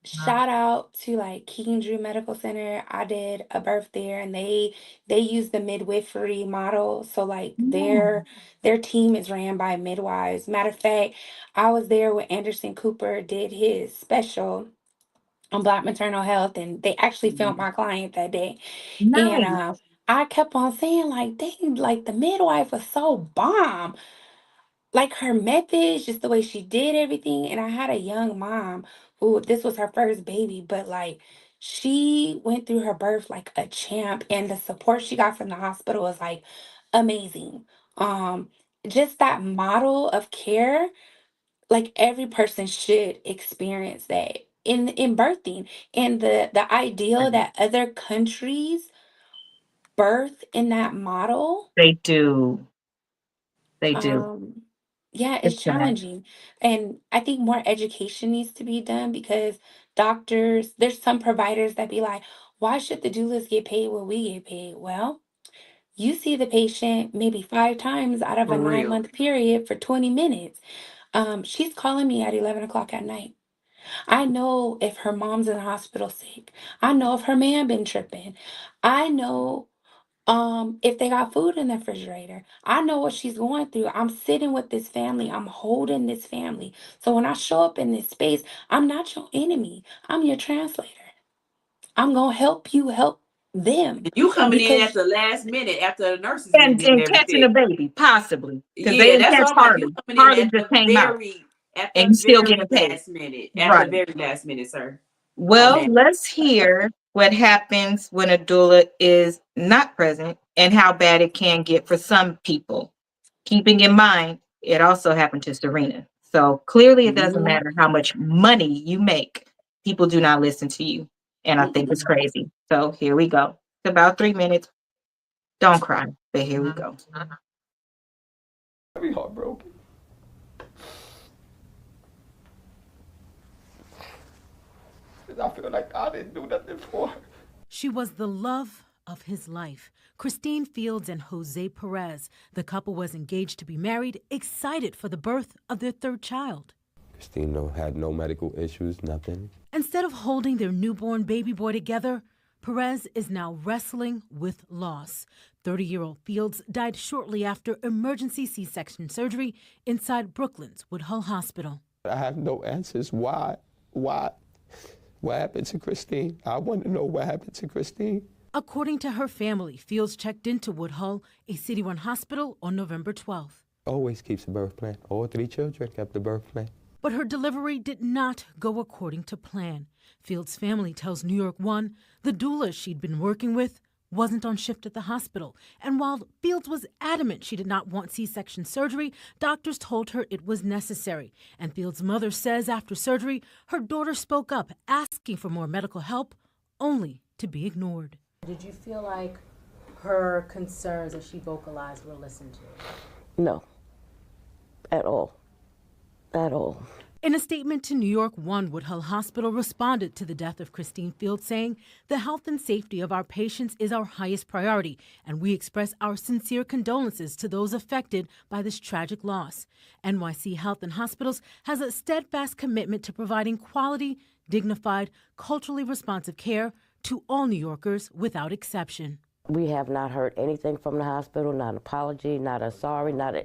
shout out to like King Drew Medical Center. I did a birth there and they use the midwifery model. So like Mm. their team is ran by midwives. Matter of fact, I was there when Anderson Cooper did his special on Black maternal health, and they actually filmed my client that day. And Nice. I kept on saying, like, dang, like the midwife was so bomb. Like her methods, just the way she did everything. And I had a young mom who this was her first baby, but like she went through her birth like a champ, and the support she got from the hospital was like amazing. Um, just that model of care, like every person should experience that in birthing, and the ideal that other countries birth in that model, They do. They do. yeah, It's it's sad. challenging. And I think more education needs to be done because doctors, there's some providers that be like, why should the doulas get paid what we get paid? Well, you see the patient maybe 5 times out of a For real. 9 month period for 20 minutes. She's calling me at 11 o'clock at night. I know if her mom's in the hospital sick. I know if her man been tripping. I know if they got food in the refrigerator. I know what she's going through. I'm sitting with this family. I'm holding this family. So when I show up in this space, I'm not your enemy. I'm your translator. I'm gonna help you help them And you coming in at because the last minute after the nurses done did And catching a everything. baby, possibly. Because they Yeah, didn't that's catch what I'm like. You Harley. coming in Harley at just came out. And you still very getting paid. last minute. At the Right. very last minute, sir. On Well, that. let's hear what happens when a doula is not present and how bad it can get for some people. Keeping in mind, it also happened to Serena. So clearly, it doesn't Mhm. matter how much money you make, people do not listen to you. And I think it's Mm-mm. crazy. So here we go. It's about 3 minutes. Don't cry, but here we go. Very heartbroken. I feel like I didn't do nothing for her. She was the love of his life. Christine Fields and Jose Perez. The couple was engaged to be married, excited for the birth of their third child. Christine had no medical issues, nothing. Instead of holding their newborn baby boy together, Perez is now wrestling with loss. 30-year-old Fields died shortly after emergency C-section surgery inside Brooklyn's Woodhull Hospital. I have no answers. Why? What happened to Christine? I want to know what happened to Christine. According to her family, Fields checked into Woodhull, a city-run hospital, on November 12th. Always keeps a birth plan. All 3 children kept the birth plan. But her delivery did not go according to plan. Fields' family tells New York One the doula she'd been working with wasn't on shift at the hospital. And while Fields was adamant she did not want C-section surgery, doctors told her it was necessary. And Fields' mother says after surgery, her daughter spoke up, asking for more medical help, only to be ignored. Did you feel like her concerns that she vocalized were listened to? No, at all. At all. In a statement to New York One, Woodhull Hospital responded to the death of Christine Fields, saying, "The health and safety of our patients is our highest priority, and we express our sincere condolences to those affected by this tragic loss. NYC Health and Hospitals has a steadfast commitment to providing quality, dignified, culturally responsive care to all New Yorkers without exception." We have not heard anything from the hospital, not an apology, not a sorry, not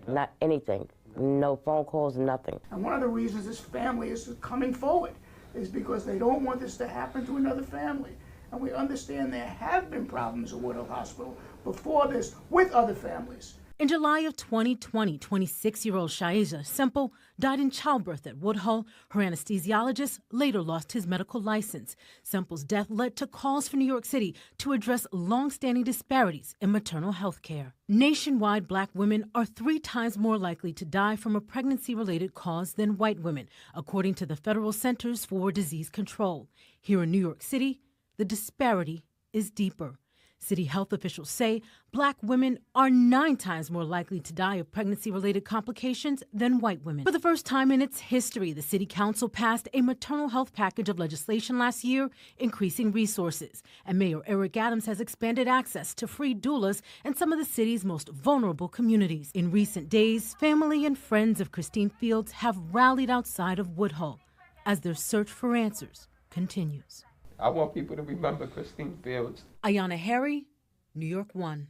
anything. No phone calls, nothing. And one of the reasons this family is coming forward is because they don't want this to happen to another family. And we understand there have been problems at Woodhull Hospital before this with other families. In July of 2020, 26-year-old Shaija Semple died in childbirth at Woodhull. Her anesthesiologist later lost his medical license. Semple's death led to calls for New York City to address long-standing disparities in maternal health care. Nationwide, Black women are 3 times more likely to die from a pregnancy-related cause than white women, according to the Federal Centers for Disease Control. Here in New York City, the disparity is deeper. City health officials say Black women are 9 times more likely to die of pregnancy-related complications than white women. For the first time in its history, the City Council passed a maternal health package of legislation last year, increasing resources. And Mayor Eric Adams has expanded access to free doulas in some of the city's most vulnerable communities. In recent days, family and friends of Christine Fields have rallied outside of Woodhull as their search for answers continues. I want people to remember Christine Fields. Ayana Harry, New York One.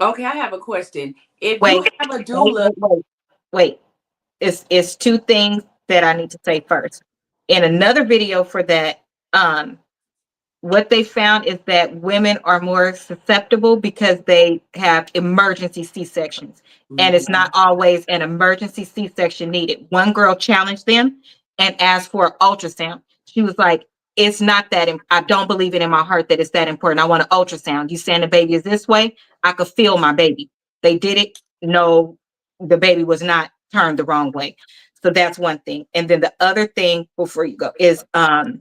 Okay, I have a question. If Wait, you have a doula, wait. It's 2 things that I need to say first. In another video for that, what they found is that women are more susceptible because they have emergency C-sections. And it's not always an emergency C-section needed. One girl challenged them and asked for an ultrasound. She was like, it's not that, I don't believe it in my heart that it's that important. I want an ultrasound. You saying the baby is this way? I could feel my baby. They did it. No, the baby was not turned the wrong way. So that's one thing. And then the other thing before you go is the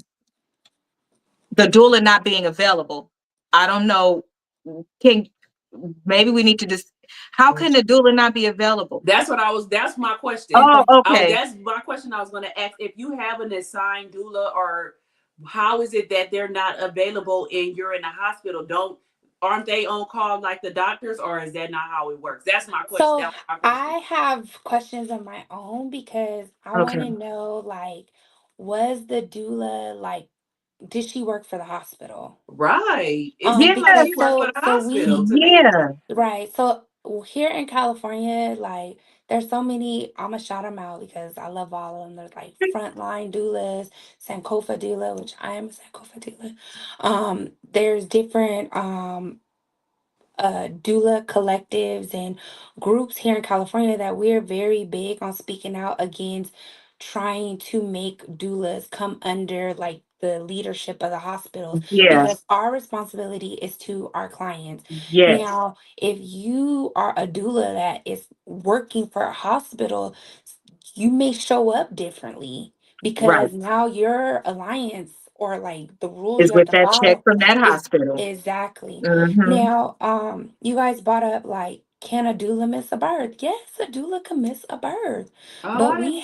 doula not being available. I don't know. Can maybe we need to just how can the doula not be available? That's my question. Oh, okay. That's my question I was going to ask. If you have an assigned doula, or how is it that they're not available and you're in the hospital? Aren't they on call like the doctors, or is that not how it works? That's my question. So That was my I question. have questions of my own because I want Okay. to know, like, was the doula like, did she work for the hospital? Right. It seems like Yeah. Because she worked for the we hospital to me. Yeah. right. So here in California, like, there's so many. I'm gonna shout them out because I love all of them. There's like frontline doulas, Sankofa doula, which I am a Sankofa doula. There's different doula collectives and groups here in California that we're very big on speaking out against trying to make doulas come under like the leadership of the hospitals Yeah. because our responsibility is to our clients. Yes. Now, if you are a doula that is working for a hospital, you may show up differently Right. because now your alliance or like the rules Is you have with to that check follow from that is hospital. exactly. Hmm. Now, you guys brought up like, can a doula miss a birth? Yes, a doula can miss a birth, Oh, but I didn't.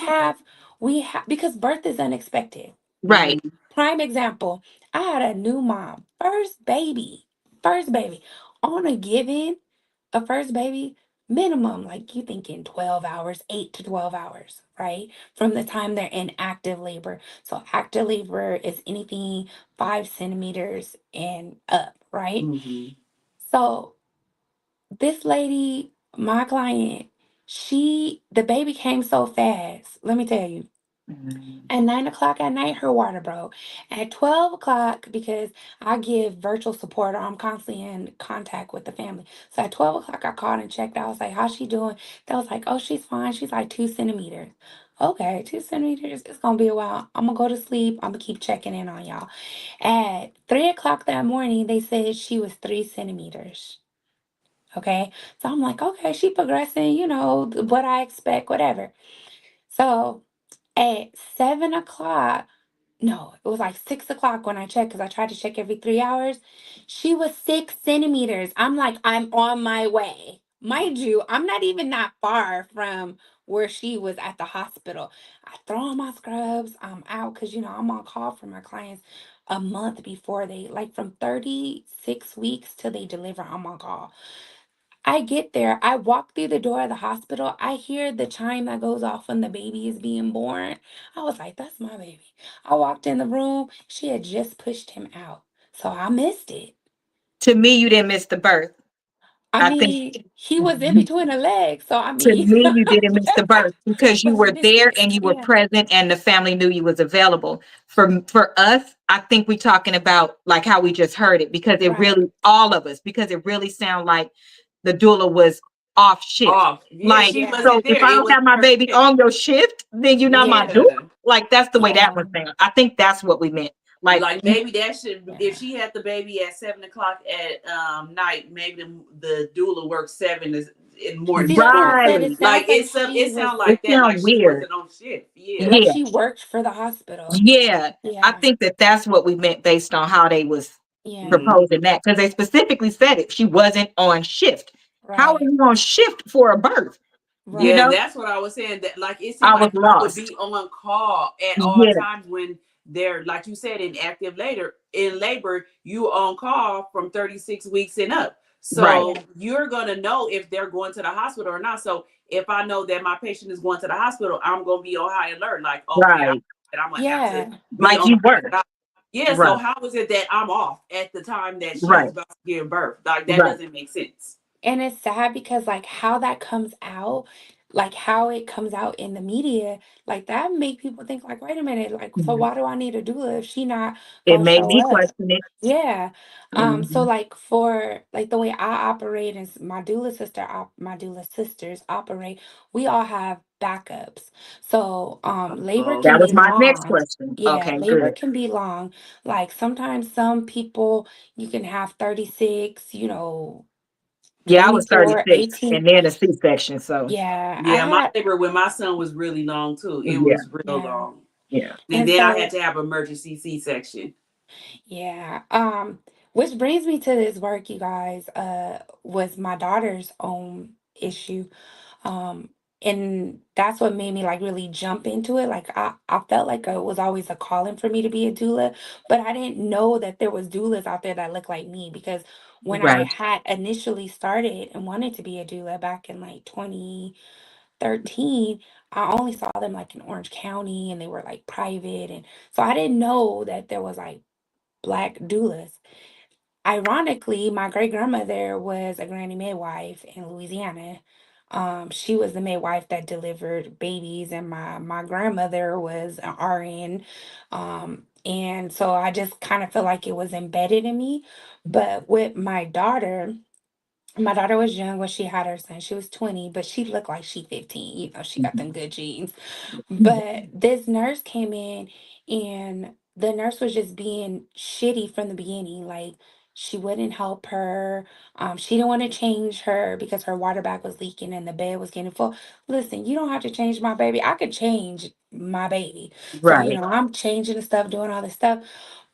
we have because birth is unexpected. Right. Prime example, I had a new mom, first baby, on a given a first baby minimum, like you thinking 12 hours, 8 to 12 hours, right? From the time they're in active labor. So active labor is anything 5 centimeters and up, right? Mm-hmm. So this lady, my client, the baby came so fast. Let me tell you. At 9 o'clock at night, her water broke. At 12 o'clock, because I give virtual support, or I'm constantly in contact with the family. So at 12 o'clock, I called and checked. I was like, how's she doing? They was like, oh, she's fine. She's like 2 centimeters. Okay, 2 centimeters. It's going to be a while. I'm going to go to sleep. I'm going to keep checking in on y'all. At 3 o'clock that morning, they said she was 3 centimeters. Okay. So I'm like, okay, she progressing, what I expect, whatever. So at 7 o'clock, no, it was like 6 o'clock when I checked because I tried to check every 3 hours. She was 6 centimeters. I'm like, I'm on my way. Mind you, I'm not even that far from where she was at the hospital. I throw on my scrubs. I'm out because, I'm on call for my clients a month before they, like from 36 weeks till they deliver, I'm on call. I get there. I walk through the door of the hospital. I hear the chime that goes off when the baby is being born. I was like, that's my baby. I walked in the room. She had just pushed him out. So I missed it. To me, you didn't miss the birth. I I think mean, he was in between her legs. So I to mean, me, you didn't miss the birth because you but I were missed there it. and you were Yeah. present and the family knew you was available. For us, I think we're talking about like how we just heard it because it Right. really all of us because it really sounded like the doula was off shift. Off. Yeah, Like she Yeah. so, wasn't if there. I It don't was have my her baby shift. on your shift, then you're not my Yeah. doula. Yeah. Like that's the way that Yeah. was saying. I think that's what we meant. Like Like maybe that should, if Yeah. she had the baby at 7 o'clock at night, maybe the doula works in the morning See, that's why I tomorrow. said right, it sounds like she It was sounds it like that, like sounds she weird. wasn't on shift. Yeah. like Yeah, she worked for the hospital. yeah. I Yeah. think that that's what we meant based on how they was Yeah. Hmm. proposing that because they specifically said it. She wasn't on shift. How are Right. you on shift for a birth? You Yeah, know, Right. that's what I was saying. That like it seemed I was like you would lost. be on call at all Yeah, times when they're, like you said, in labor, you on call from 36 weeks and up. right, So Yeah. you're gonna know if they're going to the hospital or not. So if I know that my patient is going to the hospital, I'm gonna be on high alert. Like, okay, right. I'm gonna have to Yeah. be Like on you were. high. Yeah, so Right, how is it that I'm off at the time that she's right, about to give birth? Like that right. doesn't make sense. And it's sad because like how that comes out, like how it comes out in the media, like that make people think like, wait a minute, like so Mhm. why do I need a doula if she not It gonna made show me up? question it. Yeah. So Hmm. like for like the way I operate and my doula sisters operate, we all have backups. So labor Oh, can That was be my next long. question. Yeah, Okay, labor good. can be long. Like sometimes some people you can have 36, Yeah, I was 24, 36 18. and then a C-section. So Yeah, I Yeah, my had, labor when my son was really long too. It yeah, was real yeah. long. yeah. And And then I had so, to have emergency C-section. yeah. Which brings me to this work, you guys, was my daughter's own issue. Um, and that's what made me like really jump into it. Like I felt like it was always a calling for me to be a doula, but I didn't know that there was doulas out there that looked like me because when I Right, had initially started and wanted to be a doula back in like 2013, I only saw them like in Orange County and they were like private. And so I didn't know that there was like black doulas. Ironically, my great grandmother was a granny midwife in Louisiana. She was the midwife that delivered babies, and my grandmother was an RN. And so I just kind of feel like it was embedded in me. But with my daughter was young when she had her son. She was 20, but she looked like she 15. You know, she got them good genes. But this nurse came in and the nurse was just being shitty from the beginning. Like she wouldn't help her. She didn't want to change her because her water bag was leaking and the bed was getting full. Listen, you don't have to change my baby. I could change my baby. So, you right. know, I'm changing the stuff, doing all this stuff.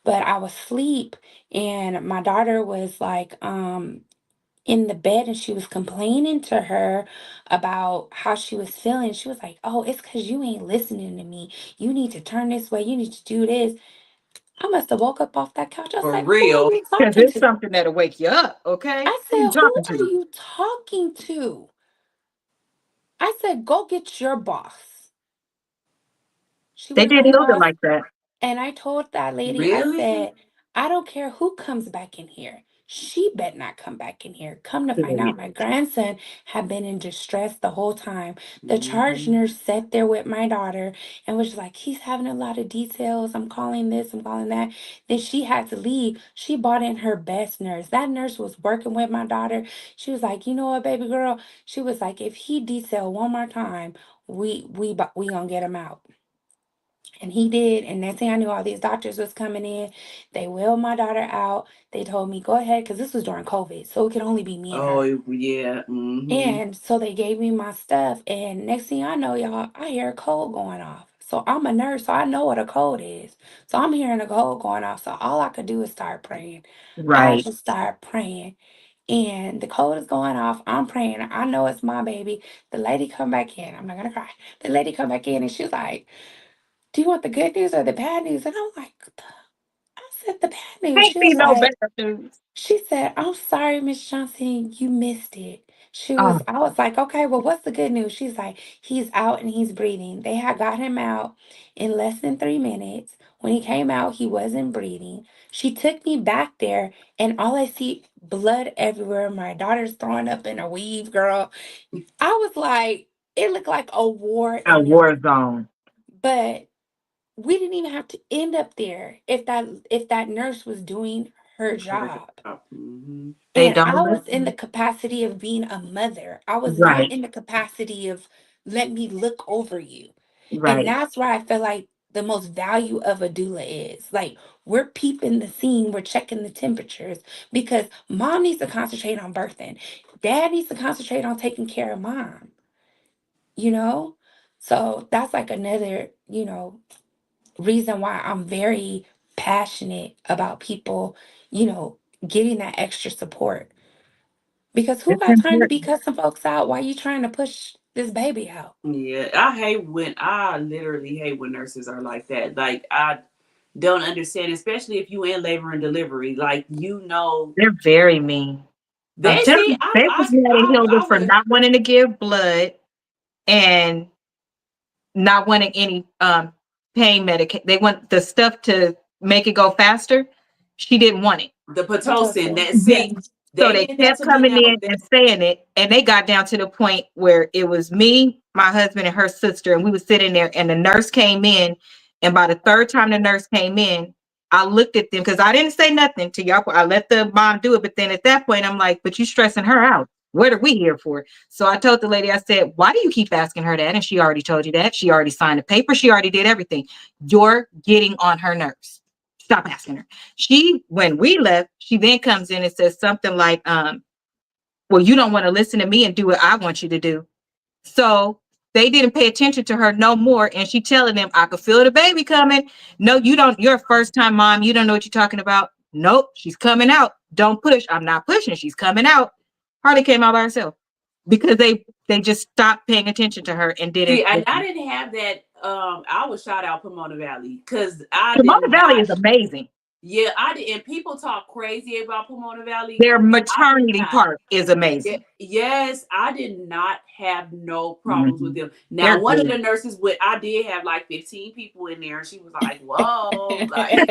But I was asleep and my daughter was like, in the bed and she was complaining to her about how she was feeling. She was like, "Oh, it's because you ain't listening to me. You need to turn this way. You need to do this." I must have woke up off that couch. I was For like, "Who are real. you Because talking it's to?" something that'll wake you up, okay? I Who you said, "Who talking are to? you talking to?" I said, "Go get your boss." She They was did my Hilda boss. like that. And I told that lady, I Really? said, I don't care who comes back in here. She bet not come back in here. Come to find Period. out, my grandson had been in distress the whole time. The charge Mhm. nurse sat there with my daughter and was like, he's having a lot of details. I'm calling this, I'm calling that. Then she had to leave. She brought in her best nurse. That nurse was working with my daughter. She was like, you know what, baby girl? She was like, if he detail one more time, we gonna get him out. And he did. And next thing I knew, all these doctors was coming in. They wheeled my daughter out. They told me, go ahead, because this was during COVID. So it could only be me and Oh, her. yeah. Mm-hmm. And so they gave me my stuff. And next thing I know, y'all, I hear a code going off. So I'm a nurse, so I know what a code is. So I'm hearing a code going off. So all I could do is start praying. I Right. just started praying. And the code is going off. I'm praying. I know it's my baby. The lady come back in. I'm not gonna cry. The lady come back in and she's like, do you want the good news or the bad news? And I'm like, I said the bad news. Can't She be was no like, better news. she said, I'm sorry, Miss Johnson, you missed it. Oh, I was like, okay, well, what's the good news? She's like, he's out and he's breathing. They had got him out in less than 3 minutes. When he came out, he wasn't breathing. She took me back there, and all I see, blood everywhere. My daughter's throwing up in a weave, girl. I was like, it looked like a war a in there. war zone. But we didn't even have to end up there if that nurse was doing her job. Mm-hmm. They And I don't was in the listen. capacity of being a mother. I was not Right, in the capacity of let me look over you. And right. that's where I feel like the most value of a doula is. Like we're peeping the scene, we're checking the temperatures because mom needs to concentrate on birthing. Dad needs to concentrate on taking care of mom, you know? So that's like another, reason why I'm very passionate about people, you know, getting that extra support. Because who It's got time to be important. cussing folks out while you trying to push this baby out? Yeah, I literally hate when nurses are like that. Like I don't understand, especially if you in labor and delivery. Like They're very mean. I'm they telling see. you, they was mad at Hilda I for would. not wanting to give blood and not wanting any pain medication. They want the stuff to make it go faster. She didn't want it. The Pitocin. Pitocin. That Yes. see, So they they did that kept to me coming now. in and saying it, and they got down to the point where it was me, my husband, and her sister, and we was sitting there, and the nurse came in, and by the third time the nurse came in, I looked at them because I didn't say nothing to y'all. I let the mom do it, but then at that point, I'm like, "But you stressing her out. What are we here for?" So I told the lady, I said, "Why do you keep asking her that?" And she already told you that. She already signed the paper. She already did everything. You're getting on her nerves. Stop asking her. When we left, she then comes in and says something like, well, you don't want to listen to me and do what I want you to do. So they didn't pay attention to her no more. And she telling them, I could feel the baby coming. No, you don't. You're a first time mom. You don't know what you're talking about. Nope, she's coming out. Don't push. I'm not pushing. She's coming out. Harley came out by herself because they just stopped paying attention to her and didn't See, and I listen. didn't have that. I would shout out Pomona Valley because I did Pomona Valley not. is amazing. Yeah, I did. And people talk crazy about Pomona Valley. Their I did maternity not. part is amazing. Yes, I did not have no problems with Mhm. them. They're Now, one of good. the nurses, I did have like 15 people in there, and she was like, "Whoa, like,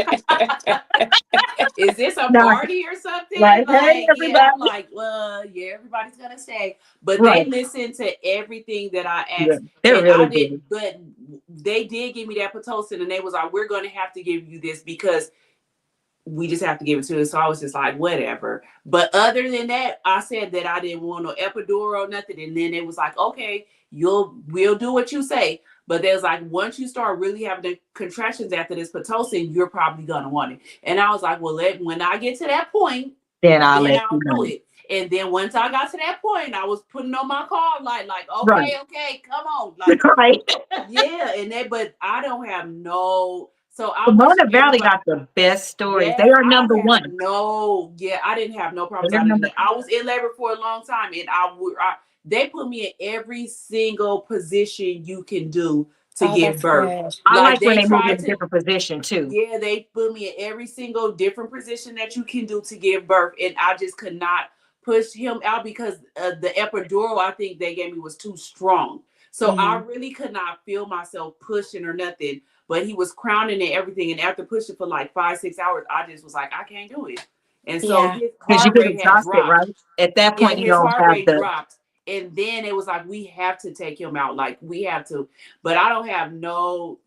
is this a Nah, party or something?" right. Hey, Like, yeah, I'm everybody. like, well, yeah, everybody's gonna stay, but they Right. listened to everything that I Yeah. asked, They're and really I did. good. But they did give me that pitocin, and they was like, "We're gonna have to give you this because." We just have to give it to us. So I was just like, whatever. But other than that, I said that I didn't want no epidural or nothing. And then it was like, okay, we'll do what you say. But there's like, once you start really having the contractions after this Pitocin, you're probably gonna want it. And I was like, well, when I get to that point, Then I'll then let I'll you do know. it. And then once I got to that point, I was putting on my call light, like, Right. okay, come on. Like, Right. yeah, but I don't have no. So I wish Pomona Valley everybody. got the best stories. They Yes, are I number have one. no. Yeah, I didn't have no problems They're out of number that. I was in labor for a long time, and they put me in every single position you can do to Oh, give that's birth. good. I Like like when they they move tried in a to. different position too. Yeah, they put me in every single different position that you can do to give birth, and I just could not push him out because the epidural I think they gave me was too strong. So I Hmm. really could not feel myself pushing or nothing. But he was crowning and everything, and after pushing for like 5-6 hours, I just was like, I can't do it. And so Yeah. his Because you heart get rate had exhausted, dropped. right? At that Yeah, point, you his don't heart have rate the. dropped. And then it was like, we have to take him out. Like, we have to. But I don't have no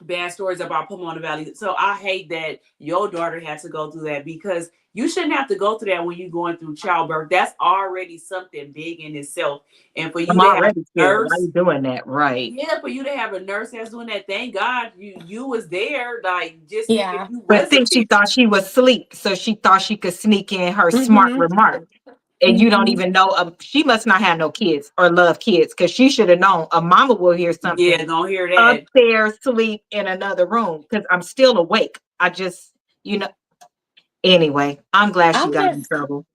bad stories about Pomona Valley. So I hate that your daughter had to go through that because you shouldn't have to go through that when you're going through childbirth. That's already something big in itself. And for I'm you to have already a scared. Why nurse, you doing that? Right. yeah, for you to have a nurse that's doing that, thank God you was there. Like, just if Yeah. you But I wasn't think there. she thought she was asleep, so she thought she could sneak in her smart Hmm. remark. And you don't Hmm. even know. She must not have no kids or love kids because she should have known. A mama will hear Yeah, something don't hear that. upstairs, sleep in another room because I'm still awake. I just, you know. Anyway, I'm glad she I'm got in just trouble.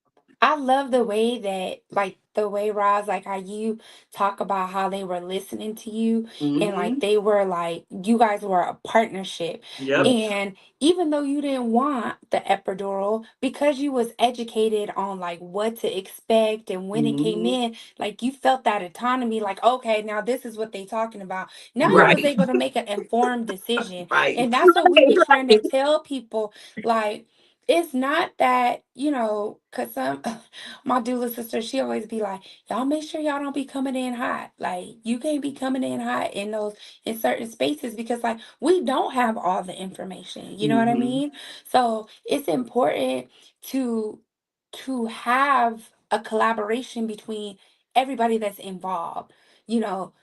I love the way that, like, the way, Roz, like, how you talk about how they were listening to you and, like, Mm-hmm. they were, like, you guys were a partnership. Yep. And even though you didn't want the epidural, because you was educated on, like, what to expect and when it came Mm-hmm. in, like, you felt that autonomy, like, okay, now this is what they talking about. Now you was Right. able to make an informed decision. Right. And that's what we Right, be trying to right. tell people, like, it's not that, because some my doula sister, she always be like, y'all make sure y'all don't be coming in hot. Like, you can't be coming in hot in certain spaces because, like, we don't have all the information. You know what I Mm-hmm. mean? So it's important to have a collaboration between everybody that's involved. You know,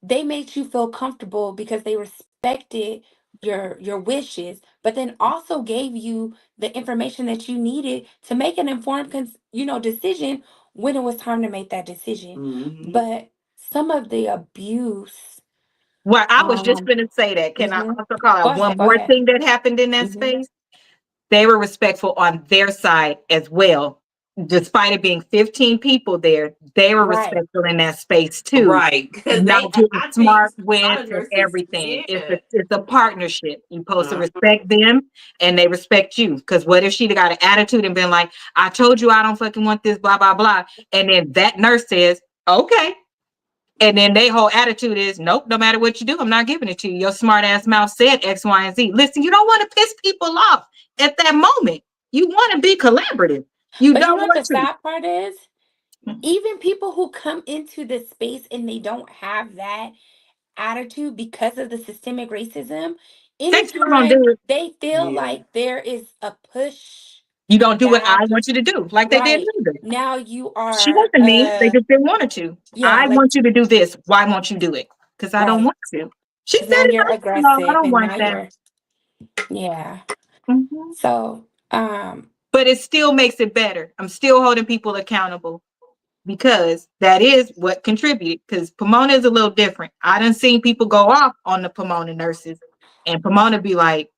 they made you feel comfortable because they respected your wishes, but then also gave you the information that you needed to make an informed decision when it was time to make that decision. Mm-hmm. But some of the abuse, Well, I was just um going to say that. Can I mhm. also call Go out one ahead, go more ahead. thing that happened in that Hmm. space? They were respectful on their side as well. Despite it being 15 people there, they were Right, respectful in that space too. Right. Because Not they, getting I think smart a lot with of and nurses, everything. yeah. It's a partnership. You're supposed to Uh, respect them and they respect you. Because what if she'd have got an attitude and been like, I told you I don't fucking want this, blah, blah, blah. And then that nurse says, okay. And then their whole attitude is, nope, no matter what you do, I'm not giving it to you. Your smart ass mouth said X, Y, and Z. Listen, you don't want to piss people off at that moment. You want to be collaborative. You but you don't know what want the to. sad part is? Even people who come into this space and they don't have that attitude because of the systemic racism, They still gonna do anytime it. they feel yeah. like there is a push You don't do what I back, want you to do, like they did right me. now you She are wasn't mean. They just didn't want her to. yeah, I like, want you to do this. Why won't you do it? Because I don't right, want to. She said now it. you're No, I aggressive don't and want now that. you're, yeah. Mhm. So But it still makes it better. I'm still holding people accountable. because that is what contributed. Because Pomona is a little different. I done seen people go off on the Pomona nurses, and Pomona be like,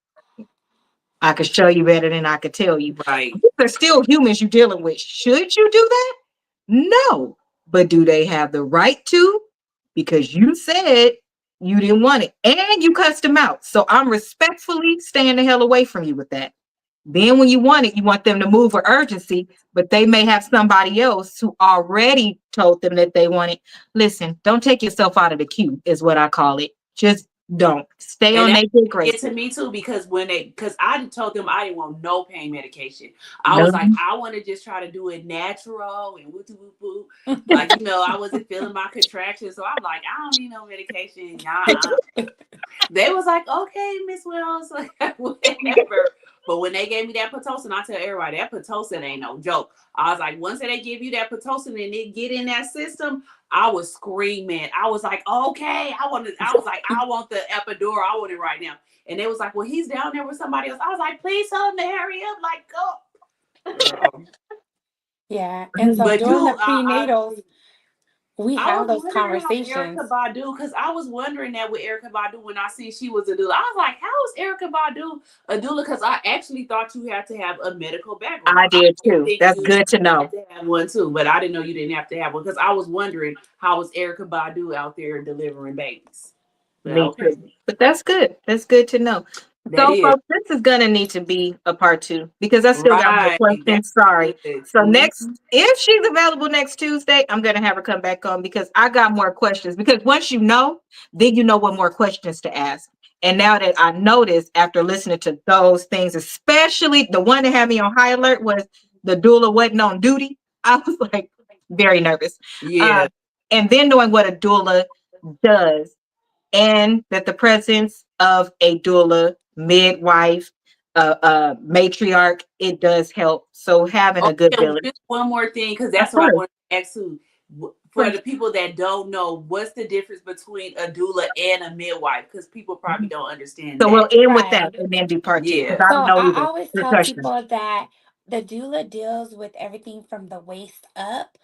I could show you better than I could tell you. Right. They're still humans you're dealing with. Should you do that? No. But do they have the right to? Because you said you didn't want it and you cussed them out. So I'm respectfully staying the hell away from you with that. Then when you want it, you want them to move with urgency, but they may have somebody else who already told them that they want it. Listen, don't take yourself out of the queue, is what I call it. Just don't. Stay And on that their good get graces. to me too, because because I told them I didn't want no pain medication. I No. was like, I want to just try to do it natural and woo woo woo. Like, I wasn't feeling my contractions. So I'm like, I don't need no medication. They was like, okay, Miss Wells, like, whatever. But when they gave me that Pitocin, I tell everybody that Pitocin ain't no joke. I was like, once they give you that Pitocin and it get in that system, I was screaming. I was like, okay, I want the epidural. I want it right now. And they was like, well, he's down there with somebody else. I was like, please tell him to hurry up. Like, go. Girl. Yeah. And so But during the prenatals, we I have was those wondering how conversations. Erykah Badu, because I was wondering that with Erykah Badu when I see she was a doula. I was like, how is Erykah Badu a doula? Because I actually thought you had to have a medical background. I did too. think That's you good to know. had to have one too, but I didn't know you didn't have to have one because I was wondering how was Erykah Badu out there delivering babies. But Me okay, too. But that's good. That's good to know. that So, is folks, this is gonna need to be a part 2 because I still got more right. That's questions. Sorry. good. So next, if she's available next Tuesday, I'm gonna have her come back on because I got more questions. Because once you know, then you know what more questions to ask. And now that I noticed after listening to those things, especially the one that had me on high alert was the doula wasn't on duty. I was like very nervous. Yeah. And then knowing what a doula does and that the presence of a doula, midwife, matriarch, it does help. So having a good Okay, village. just one more thing, because Of that's what I course. want to ask too. For the people that don't know, what's the difference between a doula and a midwife? Because people probably don't understand So we'll that. end with that Right. and then do part 2 because Yeah. I So don't know I either. always Good tell question. people that the doula deals with everything from the waist up,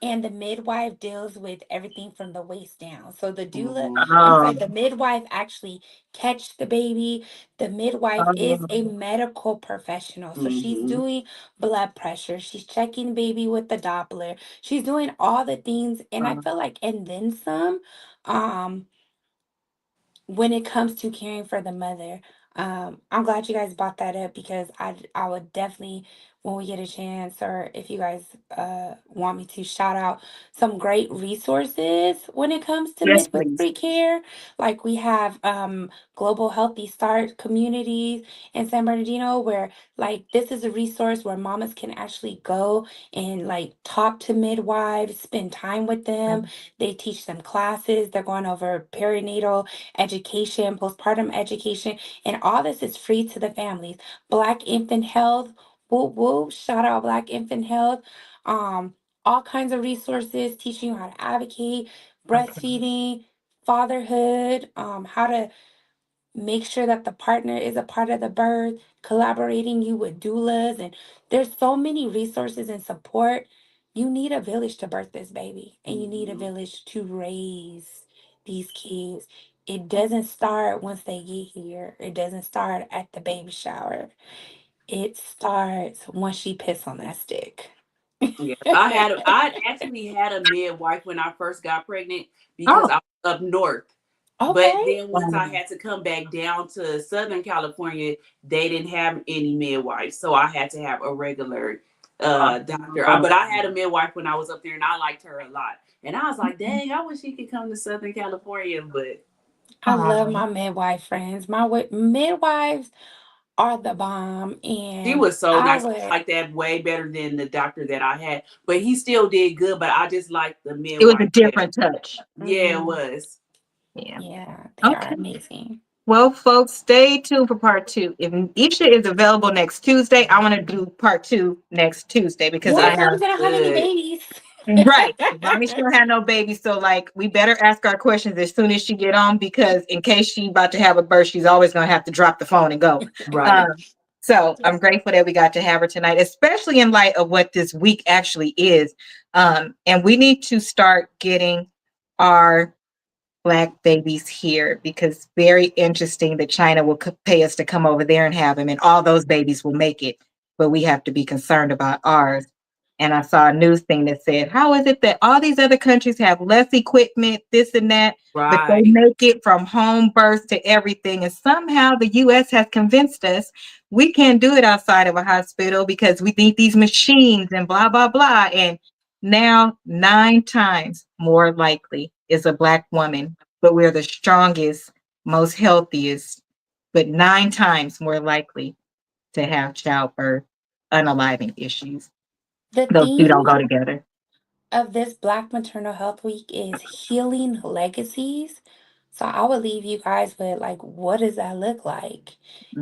and the midwife deals with everything from the waist down. So the doula, I'm sorry, the midwife actually catch the baby. The midwife is a medical professional. So she's doing blood pressure. She's checking baby with the Doppler. She's doing all the things. And I feel like, and then some, um, when it comes to caring for the mother. I'm glad you guys brought that up because I would definitely, when we get a chance, or if you guys want me to, shout out some great resources when it comes to Yes, please. midwifery care. Like we have Global Healthy Start communities in San Bernardino, where like this is a resource where mamas can actually go and like talk to midwives, spend time with them. They teach them classes. They're going over perinatal education, postpartum education, and all this is free to the families. Black Infant Health, whoop whoop, shout out Black Infant Health. All kinds of resources teaching you how to advocate, breastfeeding, fatherhood, how to make sure that the partner is a part of the birth, collaborating you with doulas, and there's so many resources and support. You need a village to birth this baby, and you need a village to raise these kids. It doesn't start once they get here. It doesn't start at the baby shower. It starts once she piss on that stick. Yeah, I actually had a midwife when I first got pregnant because Oh. I was up north. But Okay. then once I had to come back down to Southern California, they didn't have any midwives, so I had to have a regular doctor. But I had a midwife when I was up there, and I liked her a lot. And I was like, dang, I wish she could come to Southern California, but I love my midwife friends. Midwives are the bomb, she and was so I nice. would. I like that way better than the doctor that I had. But he still did good, but I just liked the It was a midwife better. different touch. Yeah, it was. Yeah. Yeah, they are Okay. amazing. Well, folks, stay tuned for part 2. If Isha is available next Tuesday, I want to do part 2 next Tuesday because Yeah, I as long have as they don't have any Good. babies. right. Mommy she don't have no baby, so like we better ask our questions as soon as she get on because in case she about to have a birth, she's always gonna have to drop the phone and go. Right. So I'm grateful that we got to have her tonight, especially in light of what this week actually is. And we need to start getting our Black babies here, because very interesting that China will pay us to come over there and have them, and all those babies will make it, but we have to be concerned about ours. And I saw a news thing that said, how is it that all these other countries have less equipment, this and that, but they Right. make it from home birth to everything, and somehow the US has convinced us we can't do it outside of a hospital because we need these machines and blah blah blah. And now 9 times more likely is a Black woman, but we're the strongest, most healthiest, but 9 times more likely to have childbirth, unaliving issues. The Those two don't theme go together. of this Black Maternal Health Week is healing legacies. So I would leave you guys with like, what does that look like?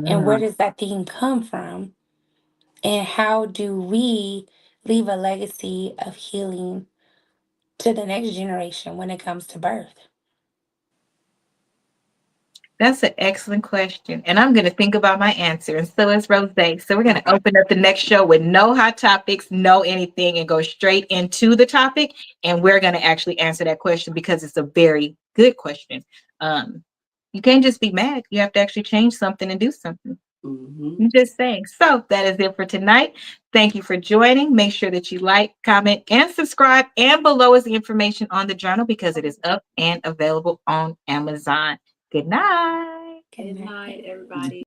And where Mm, does that theme come from? And how do we leave a legacy of healing to the next generation when it comes to birth? that's an excellent question. And I'm going to think about my answer. And so is Rose. So we're going to open up the next show with no hot topics, no anything, and go straight into the topic. And we're going to actually answer that question because it's a very good question. You can't just be mad. You have to actually change something and do something. Mm-hmm. I'm just saying. So that is it for tonight. Thank you for joining. Make sure that you like, comment, and subscribe. And below is the information on the journal because it is up and available on Amazon. Good night. Good night, everybody.